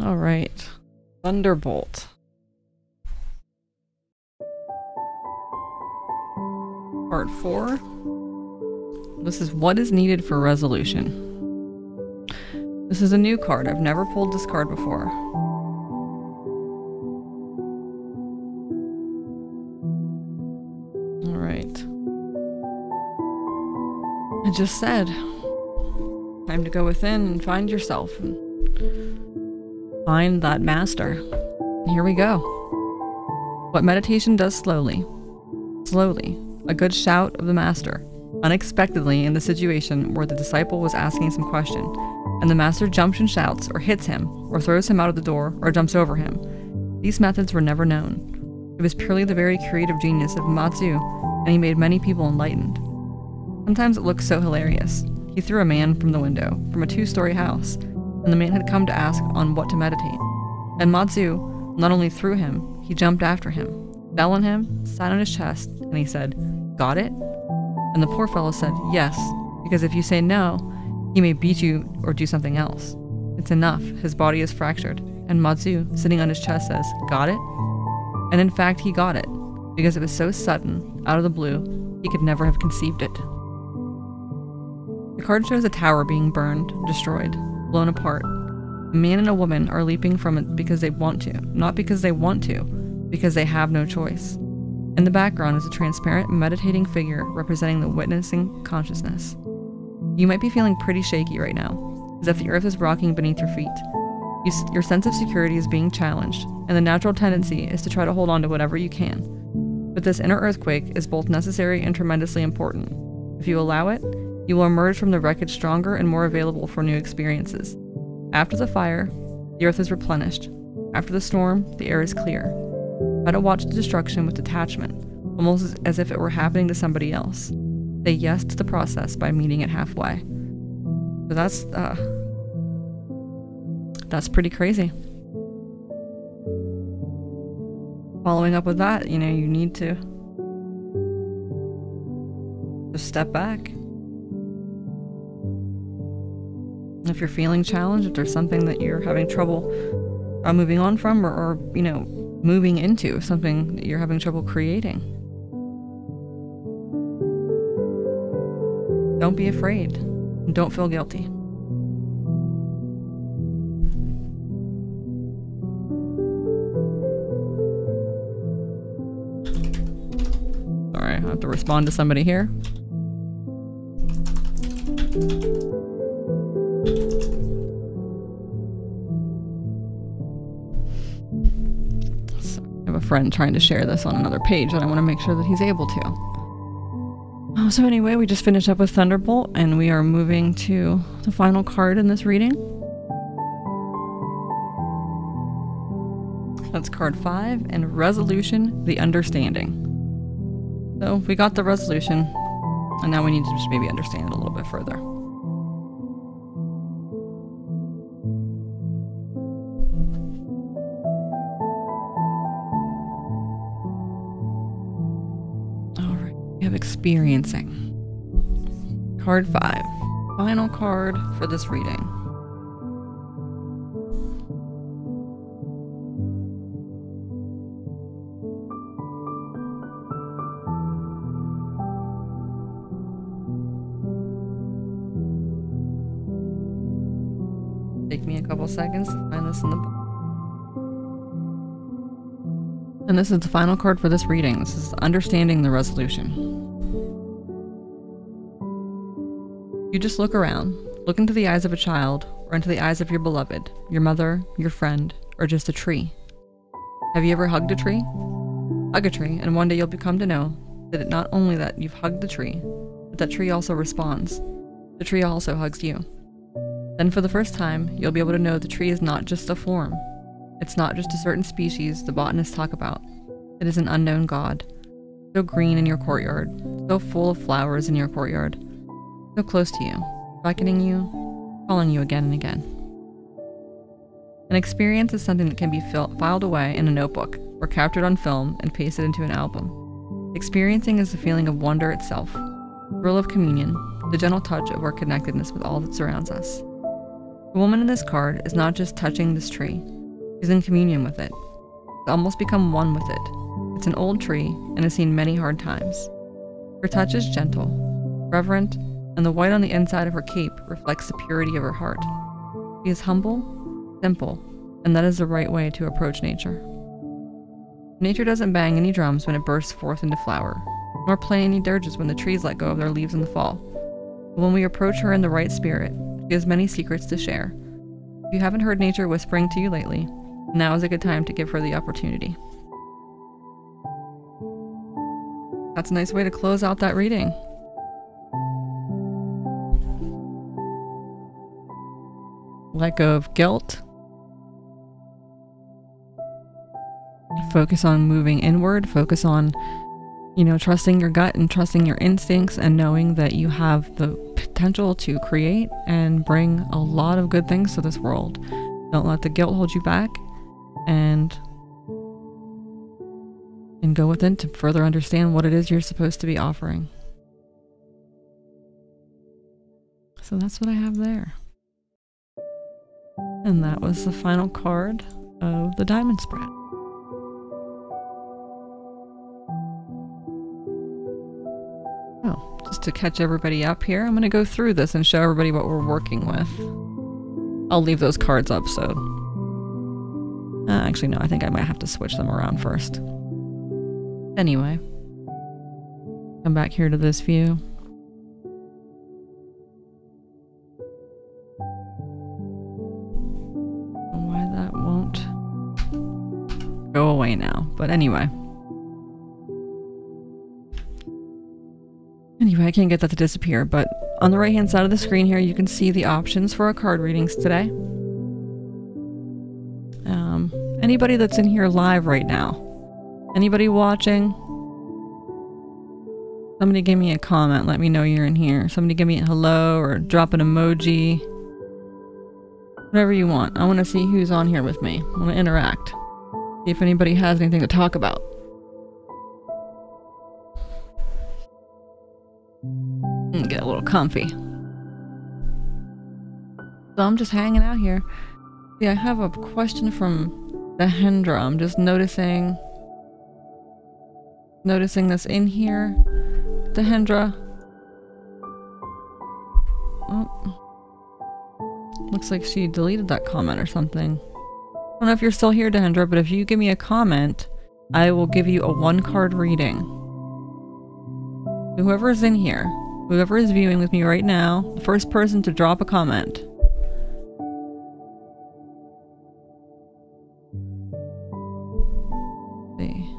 S1: All right, Thunderbolt. Part 4. This is what is needed for resolution. This is a new card. I've never pulled this card before. All right. I just said, time to go within and find yourself. And find that master. Here we go. What meditation does slowly. Slowly. A good shout of the master. Unexpectedly in the situation where the disciple was asking some question, and the master jumps and shouts, or hits him, or throws him out of the door, or jumps over him. These methods were never known. It was purely the very creative genius of Matsu, and he made many people enlightened. Sometimes it looks so hilarious. He threw a man from the window, from a 2-story house, and the man had come to ask on what to meditate. And Matsu not only threw him, he jumped after him, fell on him, sat on his chest, and he said, "Got it?" And the poor fellow said, "Yes, because if you say no, he may beat you or do something else. It's enough, his body is fractured." And Matsu, sitting on his chest, says, "Got it?" And in fact, he got it, because it was so sudden, out of the blue, he could never have conceived it. The card shows a tower being burned, destroyed, blown apart. A man and a woman are leaping from it because they want to, not because they want to, because they have no choice. In the background is a transparent, meditating figure representing the witnessing consciousness. You might be feeling pretty shaky right now, as if the earth is rocking beneath your feet. Your sense of security is being challenged, and the natural tendency is to try to hold on to whatever you can. But this inner earthquake is both necessary and tremendously important. If you allow it, you will emerge from the wreckage stronger and more available for new experiences. After the fire, the earth is replenished. After the storm, the air is clear. Try to watch the destruction with detachment, almost as if it were happening to somebody else. Say yes to the process by meeting it halfway. So that's pretty crazy. Following up with that, you need to just step back. If you're feeling challenged, if there's something that you're having trouble moving on from, or moving into, something that you're having trouble creating, don't be afraid. And don't feel guilty. Sorry, I have to respond to somebody here. Friend trying to share this on another page, and I want to make sure that he's able to. So anyway, we just finished up with Thunderbolt, and we are moving to the final card in this reading. That's card 5, and Resolution, the Understanding. So we got the resolution, and now we need to just maybe understand it a little bit further. Experiencing. Card 5. Final card for this reading. Take me a couple seconds to find this in the book. And this is the final card for this reading. This is Understanding the Resolution. You just look around. Look into the eyes of a child, or into the eyes of your beloved, your mother, your friend, or just a tree. Have you ever hugged a tree? Hug a tree, and one day you'll become to know that it not only that you've hugged the tree, but that tree also responds. The tree also hugs you. Then for the first time, you'll be able to know the tree is not just a form. It's not just a certain species the botanists talk about. It is an unknown god. So green in your courtyard, so full of flowers in your courtyard, so close to you, beckoning you, calling you again and again. An experience is something that can be filed away in a notebook, or captured on film and pasted into an album. Experiencing is the feeling of wonder itself, the thrill of communion, the gentle touch of our connectedness with all that surrounds us. The woman in this card is not just touching this tree, she's in communion with it. It's almost become one with it. It's an old tree and has seen many hard times. Her touch is gentle, reverent, and the white on the inside of her cape reflects the purity of her heart. She is humble, simple, and that is the right way to approach nature. Nature doesn't bang any drums when it bursts forth into flower, nor play any dirges when the trees let go of their leaves in the fall. But when we approach her in the right spirit, she has many secrets to share. If you haven't heard nature whispering to you lately, now is a good time to give her the opportunity. That's a nice way to close out that reading. Let go of guilt. Focus on moving inward. Focus on, trusting your gut and trusting your instincts and knowing that you have the potential to create and bring a lot of good things to this world. Don't let the guilt hold you back, and go within to further understand what it is you're supposed to be offering. So that's what I have there. And that was the final card of the diamond spread. Oh, just to catch everybody up here, I'm going to go through this and show everybody what we're working with. I'll leave those cards up, so... actually, no, I think I might have to switch them around first. Anyway. Come back here to this view. Why that won't go away now, but anyway. Anyway, I can't get that to disappear, but on the right hand side of the screen here, you can see the options for our card readings today. Anybody that's in here live right now, anybody watching, somebody give me a comment, let me know you're in here. Somebody give me a hello or drop an emoji. Whatever you want. I want to see who's on here with me. I want to interact. See if anybody has anything to talk about. Get a little comfy. So I'm just hanging out here. Yeah, I have a question from Dehendra. I'm just noticing this in here. Dehendra. Oh. Looks like she deleted that comment or something. I don't know if you're still here, Dehendra, but if you give me a comment, I will give you a one-card reading. Whoever is in here, whoever is viewing with me right now, the first person to drop a comment. Let's see.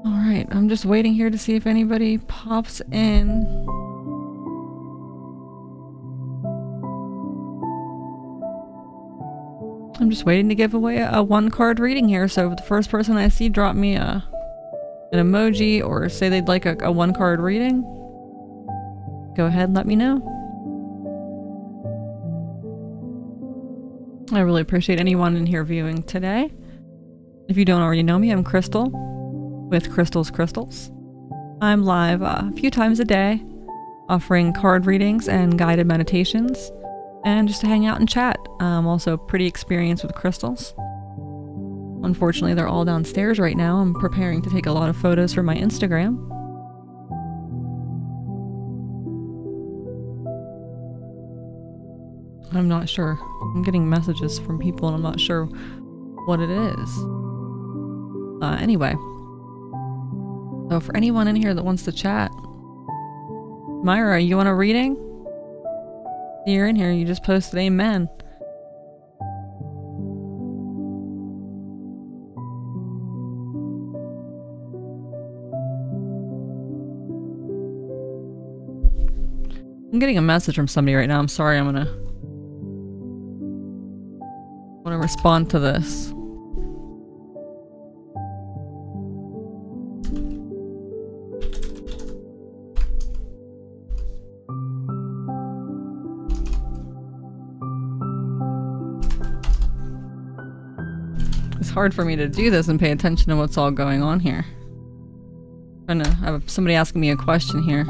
S1: Alright, I'm just waiting here to see if anybody pops in. I'm just waiting to give away a one-card reading here, so if the first person I see drop me an emoji or say they'd like a one-card reading, go ahead and let me know. I really appreciate anyone in here viewing today. If you don't already know me, I'm Crystal with Crystal's Crystals. I'm live a few times a day, offering card readings and guided meditations, and just to hang out and chat. I'm also pretty experienced with crystals. Unfortunately, they're all downstairs right now. I'm preparing to take a lot of photos for my Instagram. I'm not sure. I'm getting messages from people and I'm not sure what it is. Anyway. So for anyone in here that wants to chat, Myra, you want a reading? You're in here, you just posted amen. I'm getting a message from somebody right now. I'm sorry, I'm gonna respond to this. It's hard for me to do this and pay attention to what's all going on here. I'm trying to have somebody asking me a question here.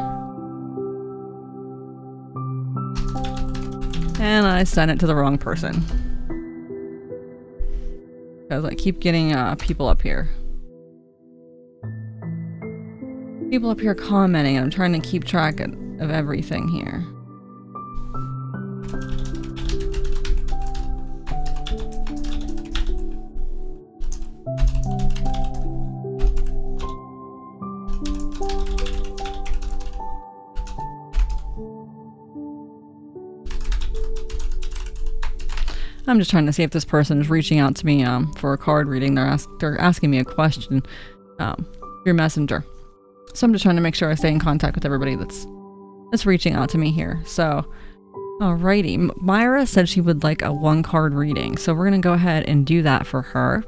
S1: And I sent it to the wrong person. Because I keep getting people up here. People up here commenting, and I'm trying to keep track of everything here. I'm just trying to see if this person is reaching out to me for a card reading. They're asking me a question through Messenger. So I'm just trying to make sure I stay in contact with everybody that's reaching out to me here. So, alrighty. Myra said she would like a 1-card reading. So we're going to go ahead and do that for her.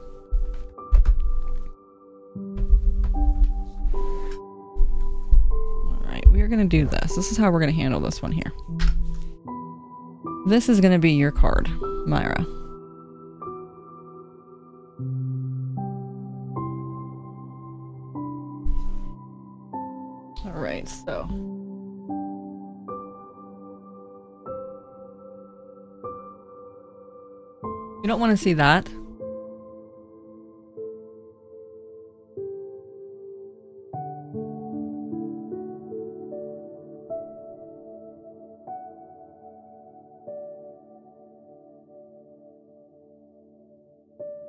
S1: Alright, we're going to do this. This is how we're going to handle this one here. This is going to be your card, Myra. Alright, so. You don't want to see that.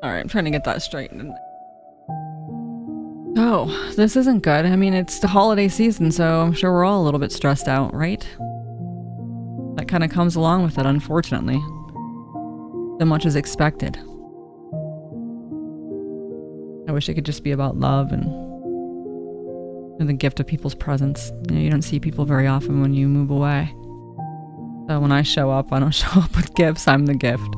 S1: Alright, I'm trying to get that straightened. Oh, this isn't good. I mean, it's the holiday season, so I'm sure we're all a little bit stressed out, right? That kind of comes along with it, unfortunately. So much is expected. I wish it could just be about love and the gift of people's presence. You know, you don't see people very often when you move away. So when I show up, I don't show up with gifts, I'm the gift.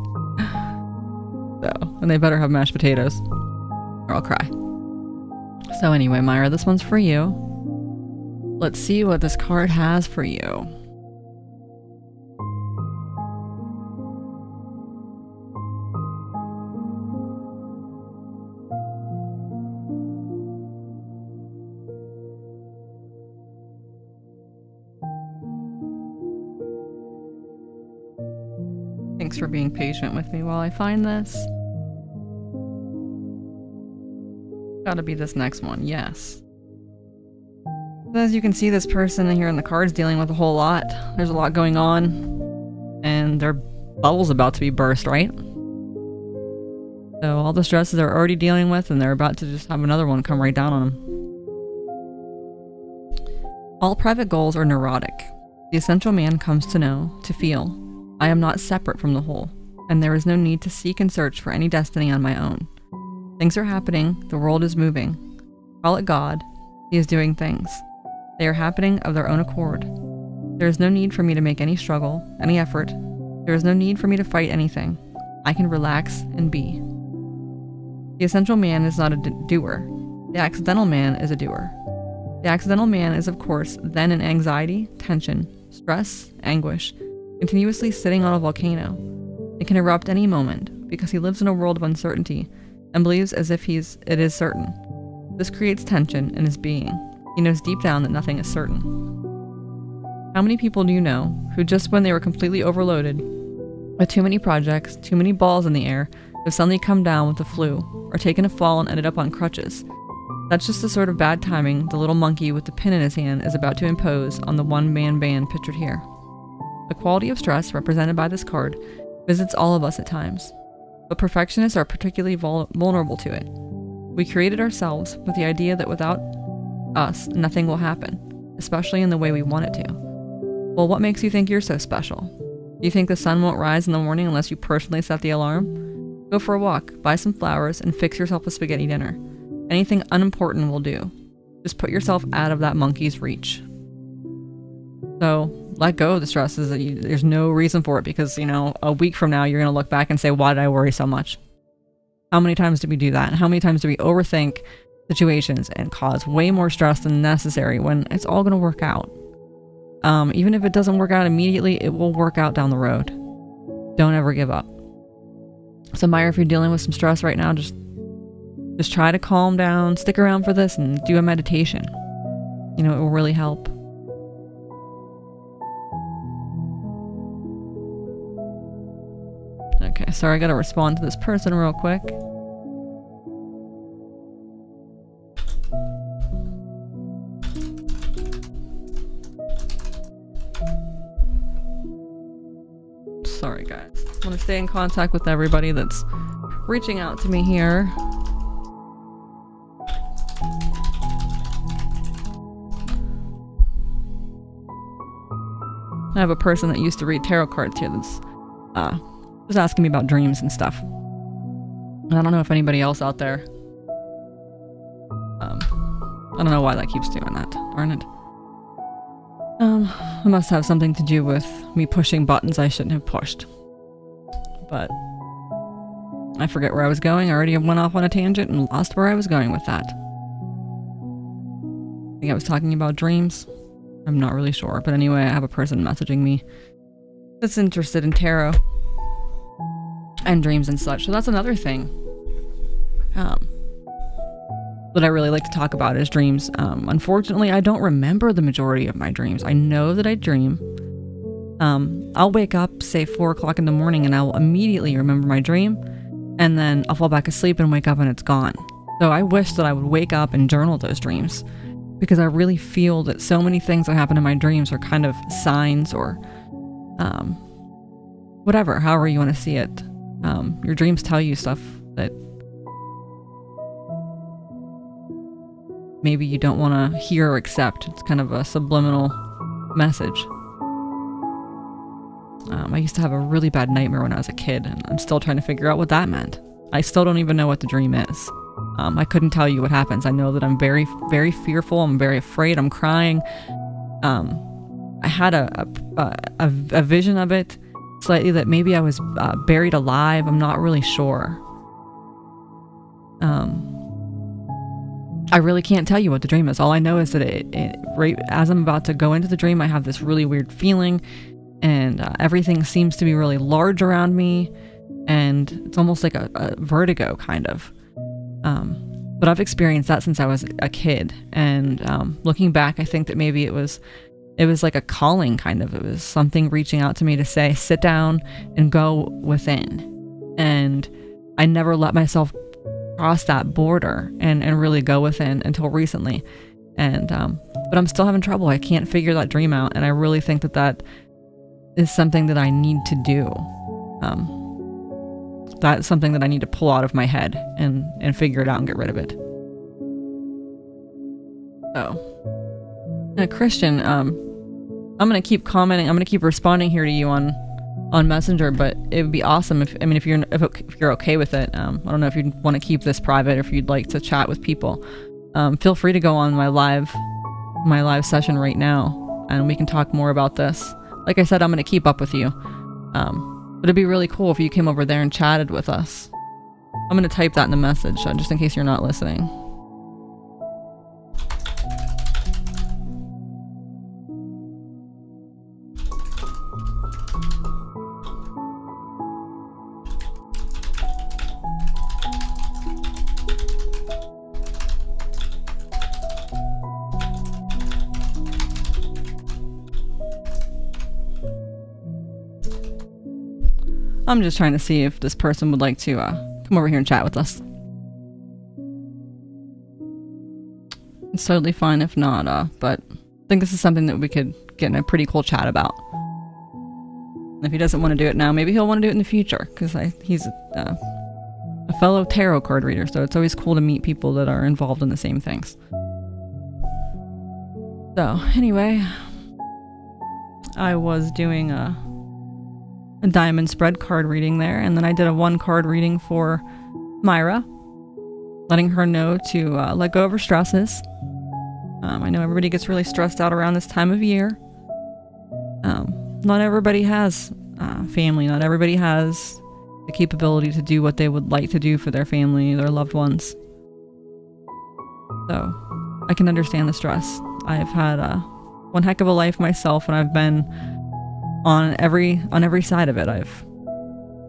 S1: So, and they better have mashed potatoes, or I'll cry. So anyway, Myra, this one's for you. Let's see what this card has for you. Thanks for being patient with me while I find this. Gotta be this next one, yes. As you can see, this person here in the card's dealing with a whole lot. There's a lot going on, and their bubble's about to be burst, right? So all the stresses they're already dealing with, and they're about to just have another one come right down on them. All private goals are neurotic. The essential man comes to know, to feel, I am not separate from the whole, and there is no need to seek and search for any destiny on my own. Things are happening, the world is moving. Call it God, He is doing things. They are happening of their own accord. There is no need for me to make any struggle, any effort. There is no need for me to fight anything. I can relax and be. The essential man is not a doer. The accidental man is a doer. The accidental man is, of course, then in anxiety, tension, stress, anguish, continuously sitting on a volcano. It can erupt any moment, because he lives in a world of uncertainty and believes as if it is certain. This creates tension in his being. He knows deep down that nothing is certain. How many people do you know who, just when they were completely overloaded with too many projects, too many balls in the air, have suddenly come down with the flu, or taken a fall and ended up on crutches? That's just the sort of bad timing the little monkey with the pin in his hand is about to impose on the one-man band pictured here. The quality of stress, represented by this card, visits all of us at times, but perfectionists are particularly vulnerable to it. We created ourselves with the idea that without us, nothing will happen, especially in the way we want it to. Well, what makes you think you're so special? Do you think the sun won't rise in the morning unless you personally set the alarm? Go for a walk, buy some flowers, and fix yourself a spaghetti dinner. Anything unimportant will do. Just put yourself out of that monkey's reach. So, let go of the stresses that there's no reason for it, because, you know, a week from now you're going to look back and say, why did I worry so much? How many times do we do that? How many times do we overthink situations and cause way more stress than necessary when it's all going to work out? Even if it doesn't work out immediately, it will work out down the road. Don't ever give up. So Maya, if you're dealing with some stress right now, just try to calm down, stick around for this, and do a meditation. You know, it will really help. Okay, sorry, I gotta respond to this person real quick. Sorry, guys. I want to stay in contact with everybody that's reaching out to me here. I have a person that used to read tarot cards here that's was asking me about dreams and stuff. And I don't know if anybody else out there. I don't know why that keeps doing that. Darn it. It must have something to do with me pushing buttons I shouldn't have pushed. But I forget where I was going. I already went off on a tangent and lost where I was going with that. I think I was talking about dreams. I'm not really sure. But anyway, I have a person messaging me that's interested in tarot and dreams and such. So that's another thing that I really like to talk about is dreams. Unfortunately, I don't remember the majority of my dreams. I know that I dream. I'll wake up, say 4 o'clock in the morning, and I'll immediately remember my dream, and then I'll fall back asleep and wake up and it's gone. So I wish that I would wake up and journal those dreams, because I really feel that so many things that happen in my dreams are kind of signs or whatever, however you want to see it. Your dreams tell you stuff that maybe you don't want to hear or accept. It's kind of a subliminal message. I used to have a really bad nightmare when I was a kid, and I'm still trying to figure out what that meant. I still don't even know what the dream is. I couldn't tell you what happens. I know that I'm very, very fearful. I'm very afraid. I'm crying. I had a vision of it slightly, that maybe I was buried alive. I'm not really sure. I really can't tell you what the dream is. All I know is that right as I'm about to go into the dream, I have this really weird feeling, and everything seems to be really large around me, and it's almost like a vertigo kind of. But I've experienced that since I was a kid, and looking back, I think that maybe it was like a calling, kind of. It was something reaching out to me to say, sit down and go within. And I never let myself cross that border and really go within until recently. And but I'm still having trouble. I can't figure that dream out, and I really think that is something that I need to do. That's something that I need to pull out of my head and figure it out and get rid of it. So, Christian, I'm gonna keep commenting. I'm gonna keep responding here to you on Messenger, but it would be awesome if you're okay with it. I don't know if you'd want to keep this private or if you'd like to chat with people. Feel free to go on my live session right now, and we can talk more about this. Like I said, I'm gonna keep up with you. But it'd be really cool if you came over there and chatted with us. I'm gonna type that in the message, just in case you're not listening. I'm just trying to see if this person would like to come over here and chat with us. It's totally fine if not, but I think this is something that we could get in a pretty cool chat about. If he doesn't want to do it now, maybe he'll want to do it in the future, because he's a fellow tarot card reader, so it's always cool to meet people that are involved in the same things. So, anyway, I was doing a diamond spread card reading there, and then I did a 1 card reading for Myra, letting her know to let go of her stresses. I know everybody gets really stressed out around this time of year. Not everybody has family. Not everybody has the capability to do what they would like to do for their family, their loved ones. So, I can understand the stress. I've had one heck of a life myself, and I've been on every side of it. I've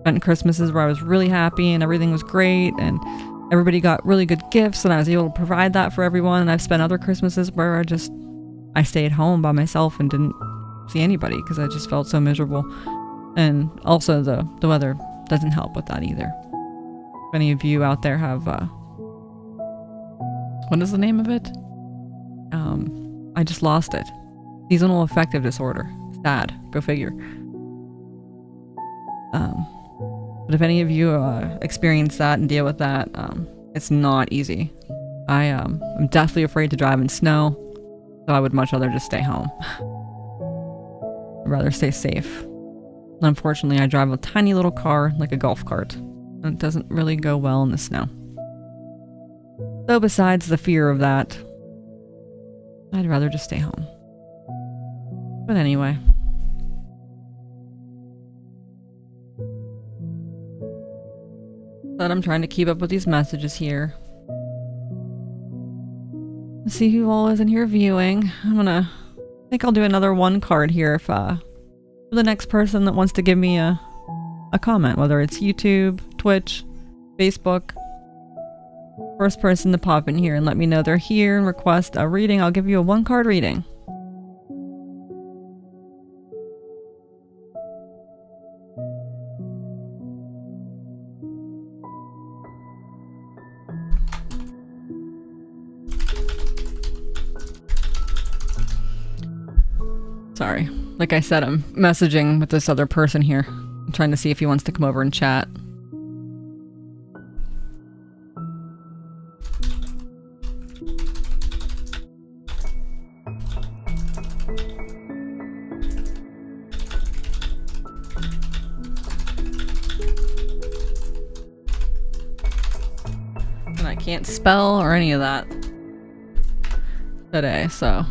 S1: spent Christmases where I was really happy and everything was great, and everybody got really good gifts, and I was able to provide that for everyone. And I've spent other Christmases where I stayed home by myself and didn't see anybody because I just felt so miserable. And also the weather doesn't help with that either. If any of you out there have what is the name of it? I just lost it. Seasonal affective disorder. Sad. Go figure. But if any of you experience that and deal with that, it's not easy. I'm deathly afraid to drive in snow, so I would much rather just stay home. I'd rather stay safe. Unfortunately, I drive a tiny little car, like a golf cart, and it doesn't really go well in the snow. So besides the fear of that, I'd rather just stay home. But anyway. But I'm trying to keep up with these messages here. Let's see who all is in here viewing. I think I'll do another 1 card here for the next person that wants to give me a comment, whether it's YouTube, Twitch, Facebook. First person to pop in here and let me know they're here and request a reading, I'll give you a 1 card reading. Sorry. Like I said, I'm messaging with this other person here. I'm trying to see if he wants to come over and chat. And I can't spell or any of that today, so...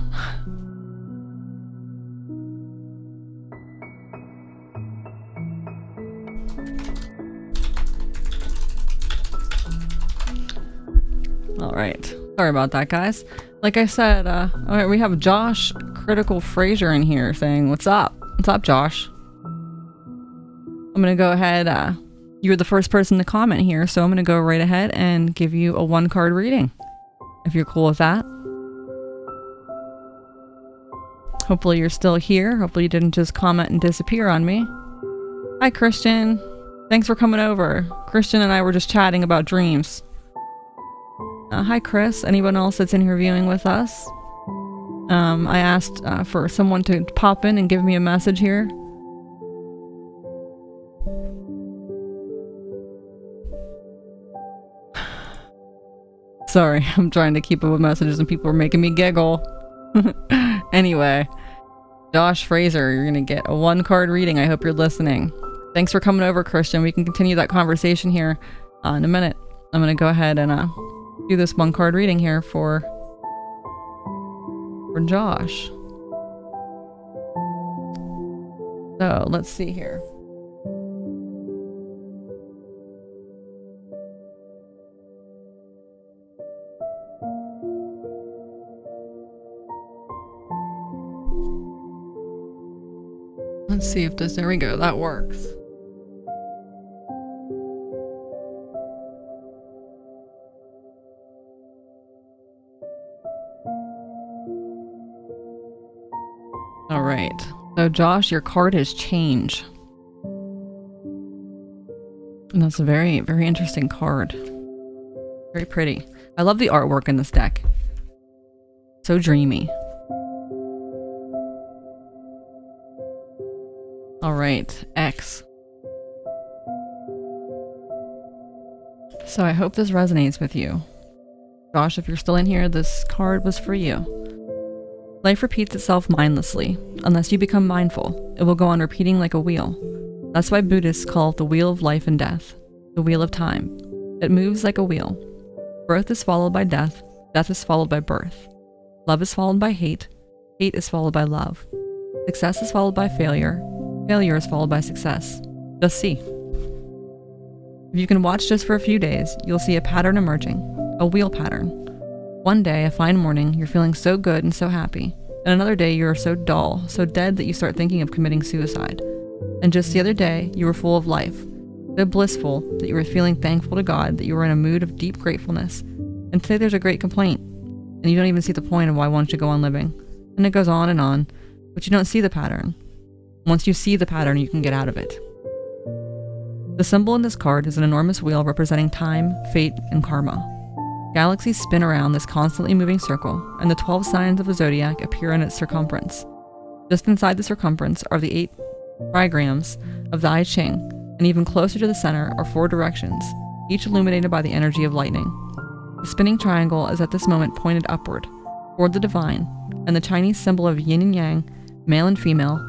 S1: Alright. Sorry about that, guys. Like I said, alright, we have Josh Critical Fraser in here saying, "What's up? What's up, Josh?" I'm gonna go ahead, you were the first person to comment here, so I'm gonna go right ahead and give you a 1 card reading. If you're cool with that. Hopefully you're still here. Hopefully you didn't just comment and disappear on me. Hi, Christian. Thanks for coming over. Christian and I were just chatting about dreams. Hi, Chris. Anyone else that's in here viewing with us? I asked for someone to pop in and give me a message here. Sorry, I'm trying to keep up with messages and people are making me giggle. Anyway, Josh Fraser, you're gonna get a 1 card reading. I hope you're listening. Thanks for coming over, Christian. We can continue that conversation here in a minute. I'm gonna go ahead and do this 1 card reading here for Josh. So let's see here. Let's see if this, there we go, that works. All right. So Josh, your card is change. And that's a very, very interesting card. Very pretty. I love the artwork in this deck. So dreamy. All right, X. So I hope this resonates with you. Josh, if you're still in here, this card was for you. Life repeats itself mindlessly. Unless you become mindful, it will go on repeating like a wheel. That's why Buddhists call it the wheel of life and death, the wheel of time. It moves like a wheel. Birth is followed by death, death is followed by birth. Love is followed by hate, hate is followed by love. Success is followed by failure, failure is followed by success. Just see. If you can watch just for a few days, you'll see a pattern emerging, a wheel pattern. One day, a fine morning, you're feeling so good and so happy, and another day you are so dull, so dead that you start thinking of committing suicide. And just the other day, you were full of life, so blissful that you were feeling thankful to God that you were in a mood of deep gratefulness. And today there's a great complaint, and you don't even see the point of why won't you go on living. And it goes on, but you don't see the pattern. Once you see the pattern, you can get out of it. The symbol in this card is an enormous wheel representing time, fate, and karma. Galaxies spin around this constantly moving circle, and the 12 signs of the zodiac appear in its circumference. Just inside the circumference are the 8 trigrams of the I Ching, and even closer to the center are 4 directions, each illuminated by the energy of lightning. The spinning triangle is at this moment pointed upward, toward the divine, and the Chinese symbol of yin and yang, male and female,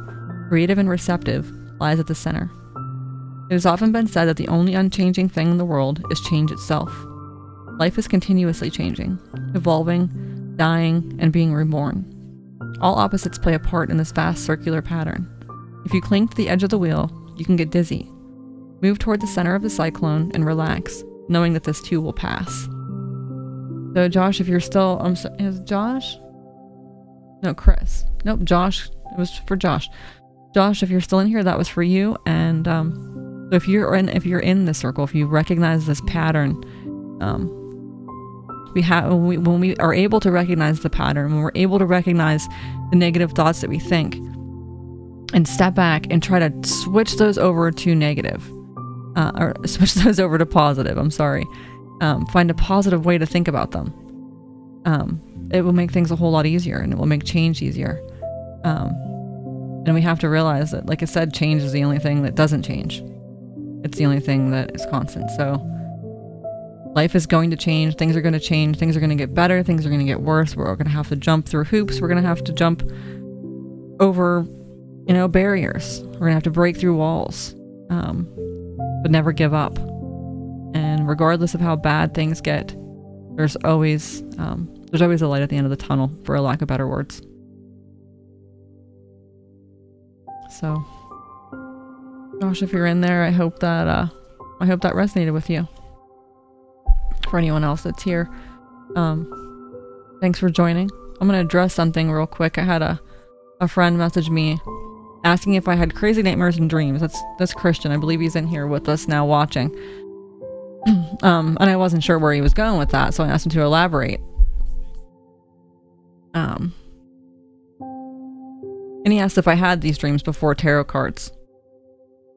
S1: creative and receptive, lies at the center. It has often been said that the only unchanging thing in the world is change itself. Life is continuously changing, evolving, dying, and being reborn. All opposites play a part in this vast circular pattern. If you cling to the edge of the wheel, you can get dizzy. Move toward the center of the cyclone and relax, knowing that this too will pass. So Josh, if you're still, is Josh? No, Chris. Nope, Josh. It was for Josh. Josh, if you're still in here, that was for you. And so if you're in this circle, if you recognize this pattern, when we are able to recognize the pattern, when we're able to recognize the negative thoughts that we think, and step back and try to switch those over to negative, or switch those over to positive. I'm sorry. Find a positive way to think about them. It will make things a whole lot easier, and it will make change easier. And we have to realize that, like I said, change is the only thing that doesn't change. It's the only thing that is constant. So life is going to change. Things are going to change. Things are going to get better. Things are going to get worse. We're going to have to jump through hoops. We're going to have to jump over, barriers. We're going to have to break through walls, but never give up. And regardless of how bad things get, there's always a light at the end of the tunnel, for a lack of better words. So, Josh, if you're in there, I hope that resonated with you. For anyone else that's here, thanks for joining. I'm gonna address something real quick. I had a friend message me asking if I had crazy nightmares and dreams. That's Christian. I believe he's in here with us now watching. And I wasn't sure where he was going with that, so I asked him to elaborate. And he asked if I had these dreams before tarot cards.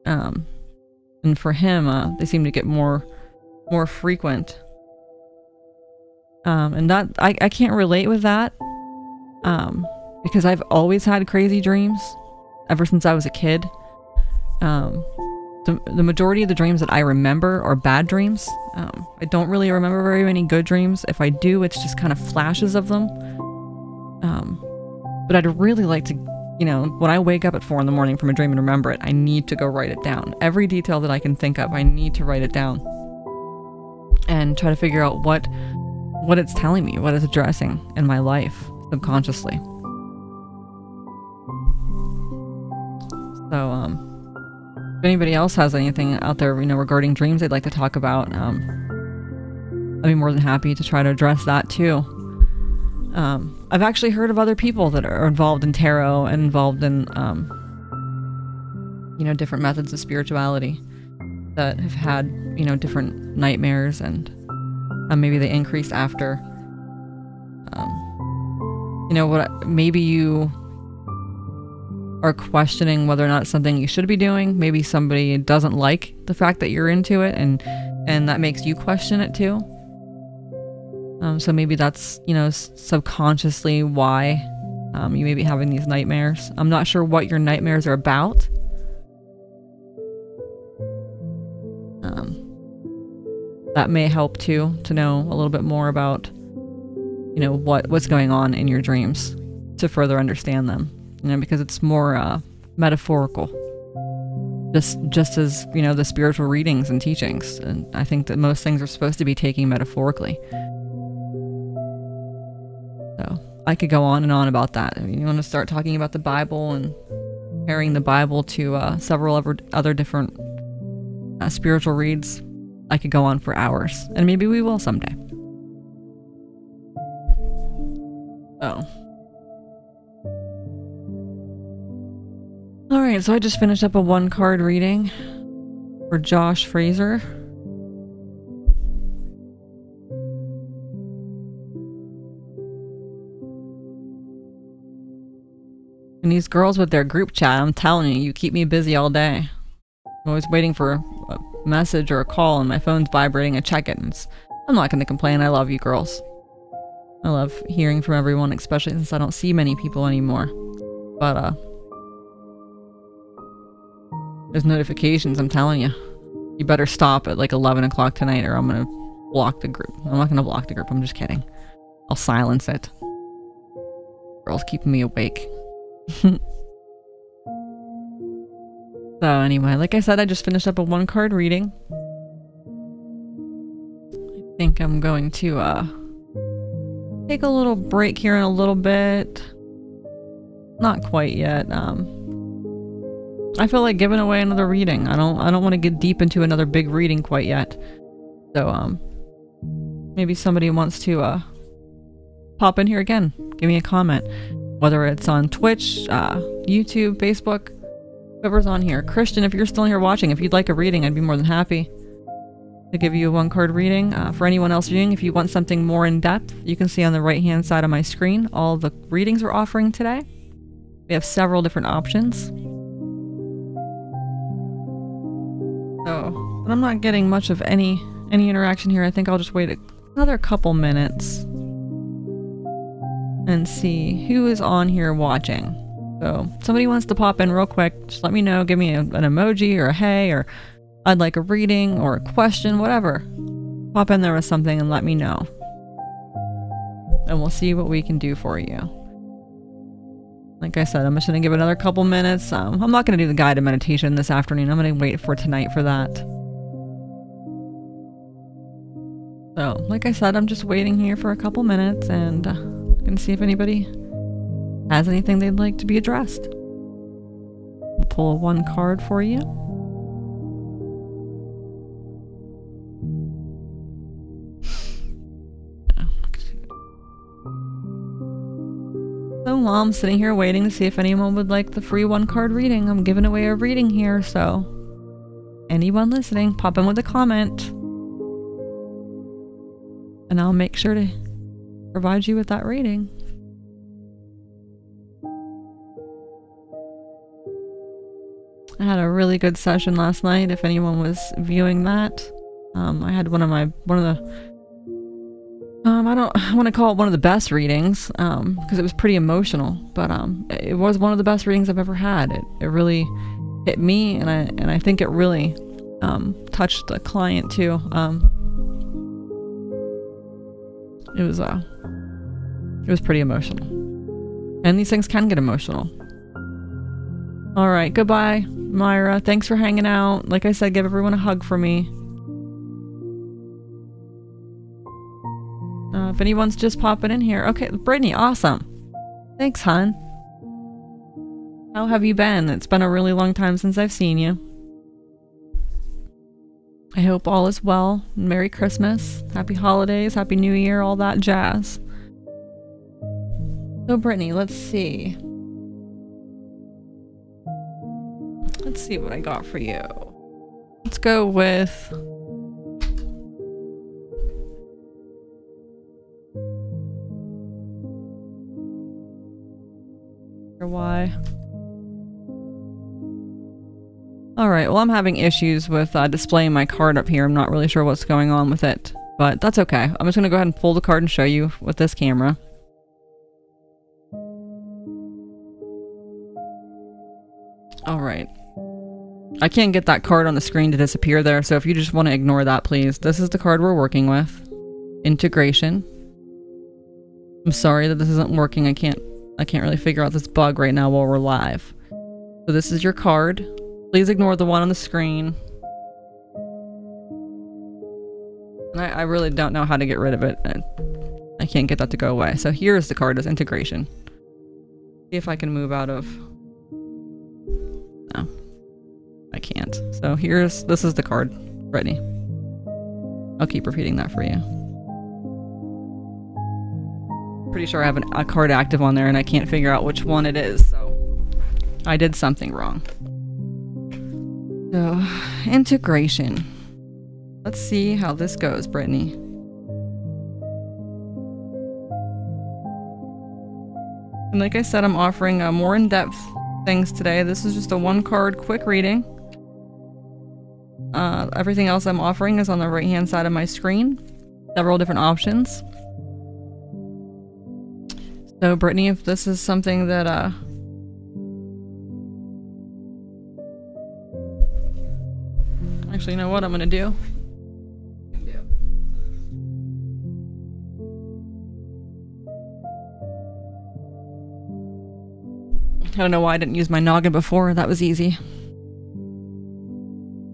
S1: And for him, they seem to get more frequent. And that I can't relate with that. Because I've always had crazy dreams ever since I was a kid. The majority of the dreams that I remember are bad dreams. I don't really remember very many good dreams. If I do, it's just kind of flashes of them. But I'd really like to, when I wake up at 4 a.m. from a dream and remember it, I need to go write it down. Every detail that I can think of, I need to write it down. And try to figure out what it's telling me, what it's addressing in my life subconsciously. So, if anybody else has anything out there, regarding dreams they'd like to talk about, I'd be more than happy to try to address that too. I've actually heard of other people that are involved in tarot and involved in, different methods of spirituality that have had, different nightmares, and maybe they increase after. Maybe you are questioning whether or not it's something you should be doing. Maybe somebody doesn't like the fact that you're into it, and that makes you question it too. So maybe that's, subconsciously why you may be having these nightmares. I'm not sure what your nightmares are about. that may help too, to know a little bit more about, you know, what's going on in your dreams, to further understand them, you know, because it's more metaphorical, just as, you know, the spiritual readings and teachings, and I think that most things are supposed to be taken metaphorically. So I could go on and on about that. I mean, you want to start talking about the Bible and comparing the Bible to several other different spiritual reads, I could go on for hours, and maybe we will someday. Oh. Alright, so I just finished up a 1-card reading for Josh Fraser. And these girls with their group chat, I'm telling you, you keep me busy all day. I'm always waiting for a message or a call and my phone's vibrating. I check it and I'm not going to complain. I love you girls. I love hearing from everyone, especially since I don't see many people anymore. But, there's notifications, I'm telling you. You better stop at like 11 o'clock tonight or I'm going to block the group. I'm not going to block the group, I'm just kidding. I'll silence it. Girls keeping me awake. So anyway, like I said, I just finished up a 1-card reading. I think I'm going to take a little break here in a little bit. Not quite yet. I feel like giving away another reading. I don't want to get deep into another big reading quite yet. So maybe somebody wants to pop in here again. Give me a comment. Whether it's on Twitch, YouTube, Facebook, whoever's on here. Christian, if you're still here watching, if you'd like a reading, I'd be more than happy to give you a 1-card reading. For anyone else viewing, if you want something more in depth, you can see on the right hand side of my screen all the readings we're offering today. We have several different options. So, but I'm not getting much of any interaction here. I think I'll just wait another couple minutes and see who is on here watching. So, if somebody wants to pop in real quick, just let me know. Give me an emoji or a hey, or I'd like a reading or a question, whatever. Pop in there with something and let me know. And we'll see what we can do for you. Like I said, I'm just going to give it another couple minutes. I'm not going to do the guided meditation this afternoon. I'm going to wait for tonight for that. So, like I said, I'm just waiting here for a couple minutes and going to see if anybody has anything they'd like to be addressed. We'll pull 1 card for you. So while I'm sitting here waiting to see if anyone would like the free 1-card reading, I'm giving away a reading here, so anyone listening, pop in with a comment and I'll make sure to provide you with that reading. I had a really good session last night, if anyone was viewing that. I had one of the I don't want to call it one of the best readings, because it was pretty emotional, but it was one of the best readings I've ever had. It really hit me, and I think it really touched the client too. It was pretty emotional, and these things can get emotional. All right, goodbye, Myra. Thanks for hanging out. Like I said, give everyone a hug for me. If anyone's just popping in here. Okay, Brittany, awesome. Thanks, hon. How have you been? It's been a really long time since I've seen you. I hope all is well. Merry Christmas. Happy holidays. Happy New Year. All that jazz. So, Brittany, let's see. Let's see what I got for you. Let's go with... why. Alright, well I'm having issues with displaying my card up here. I'm not really sure what's going on with it, but that's okay. I'm just going to go ahead and pull the card and show you with this camera. Alright. I can't get that card on the screen to disappear there, so if you just want to ignore that, please. This is the card we're working with. Integration. I'm sorry that this isn't working. I can't really figure out this bug right now while we're live. So this is your card. Please ignore the one on the screen. And I really don't know how to get rid of it. I can't get that to go away. So here's the card as integration. See if I can move out of... No. I can't. So this is the card. Brittany. I'll keep repeating that for you. Pretty sure I have a card active on there and I can't figure out which one it is, so I did something wrong. So, integration. Let's see how this goes, Brittany. And like I said, I'm offering more in-depth things today. This is just a one-card quick reading. Everything else I'm offering is on the right-hand side of my screen. Several different options. So, Brittany, if this is something that, actually, you know what I'm gonna do? I don't know why I didn't use my noggin before. That was easy.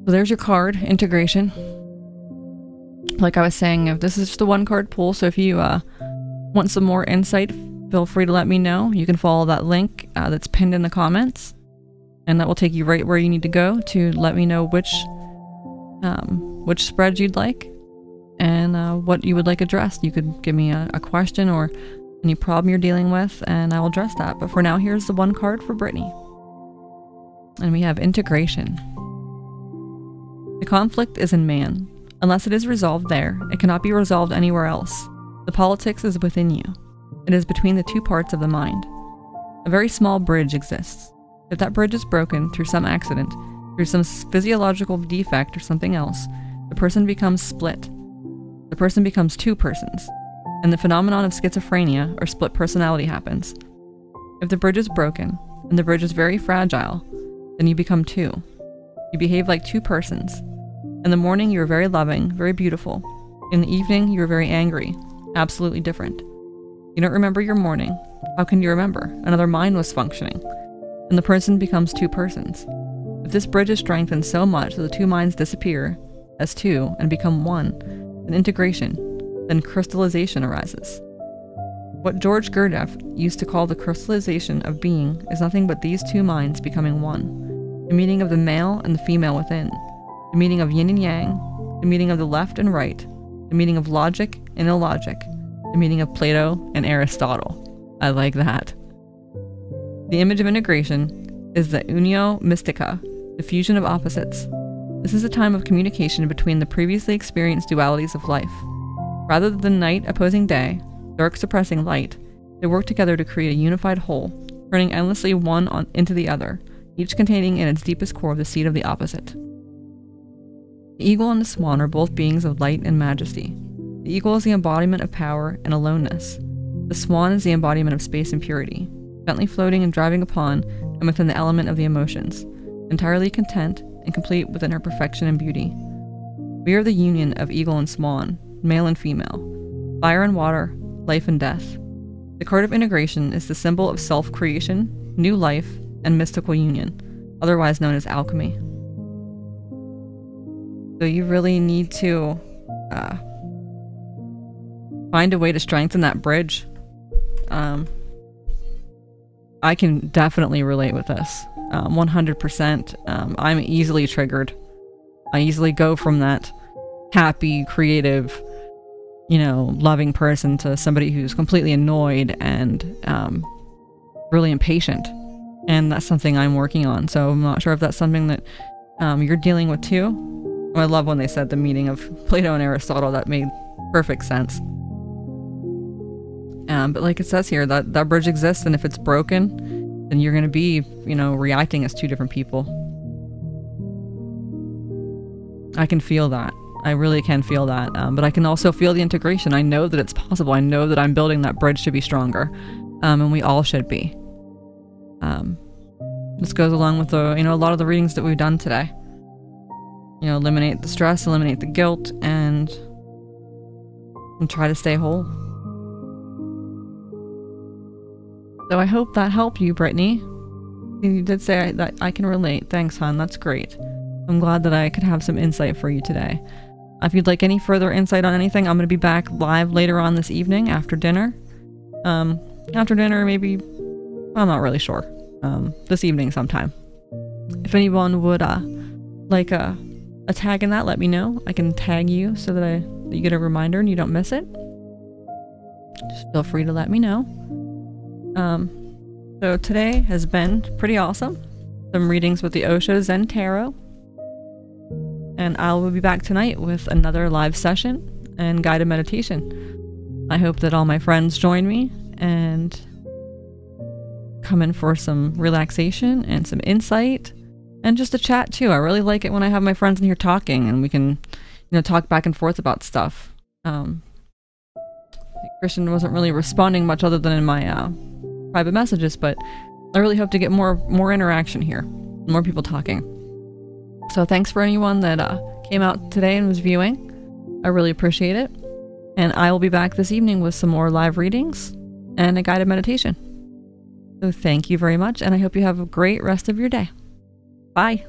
S1: So there's your card, integration. Like I was saying, if this is just a one-card pull, so if you want some more insight, feel free to let me know. You can follow that link that's pinned in the comments, and that will take you right where you need to go to let me know which spread you'd like and what you would like addressed. You could give me a question or any problem you're dealing with, and I will address that. But for now, here's the one card for Brittany. And we have integration. The conflict is in man. Unless it is resolved there, it cannot be resolved anywhere else. The politics is within you. It is between the two parts of the mind. A very small bridge exists. If that bridge is broken through some accident, through some physiological defect or something else, the person becomes split. The person becomes two persons, and the phenomenon of schizophrenia or split personality happens. If the bridge is broken, and the bridge is very fragile, then you become two. You behave like two persons. In the morning you are very loving, very beautiful. In the evening you are very angry, absolutely different. You don't remember your morning. How can you remember? Another mind was functioning. And the person becomes two persons. If this bridge is strengthened so much that the two minds disappear as two and become one, then integration, then crystallization arises. What George Gurdjieff used to call the crystallization of being is nothing but these two minds becoming one. The meeting of the male and the female within. The meeting of yin and yang. The meeting of the left and right. The meeting of logic and illogic. The meeting of Plato and Aristotle. I like that. The image of integration is the unio mystica, the fusion of opposites. This is a time of communication between the previously experienced dualities of life. Rather than night opposing day, dark suppressing light, they work together to create a unified whole, turning endlessly one into the other, each containing in its deepest core the seed of the opposite. The eagle and the swan are both beings of light and majesty. The eagle is the embodiment of power and aloneness. The swan is the embodiment of space and purity, gently floating and driving upon and within the element of the emotions, entirely content and complete within her perfection and beauty. We are the union of eagle and swan, male and female, fire and water, life and death. The card of integration is the symbol of self-creation, new life, and mystical union, otherwise known as alchemy. So you really need to find a way to strengthen that bridge. I can definitely relate with this. 100%. I'm easily triggered. I easily go from that happy, creative, loving person to somebody who's completely annoyed and really impatient. And that's something I'm working on. So I'm not sure if that's something that you're dealing with too. I love when they said the meeting of Plato and Aristotle. That made perfect sense. But like it says here, that bridge exists, and if it's broken, then you're going to be, reacting as two different people. I can feel that. I really can feel that. But I can also feel the integration. I know that it's possible. I know that I'm building that bridge to be stronger. And we all should be. This goes along with the, a lot of the readings that we've done today. Eliminate the stress, eliminate the guilt, and try to stay whole. So I hope that helped you, Brittany. You did say that I can relate. Thanks, hon. That's great. I'm glad that I could have some insight for you today. If you'd like any further insight on anything, I'm going to be back live later on this evening after dinner. After dinner, maybe, I'm not really sure. This evening sometime. If anyone would like a tag in that, let me know. I can tag you so that you get a reminder and you don't miss it. Just feel free to let me know. So today has been pretty awesome. Some readings with the Osho Zen Tarot. And I will be back tonight with another live session and guided meditation. I hope that all my friends join me and come in for some relaxation and some insight and just a chat too. I really like it when I have my friends in here talking and we can, talk back and forth about stuff. Christian wasn't really responding much other than in my private messages, but I really hope to get more interaction here, more people talking. So thanks for anyone that came out today and was viewing. I really appreciate it. And I will be back this evening with some more live readings and a guided meditation. So thank you very much, and I hope you have a great rest of your day. Bye.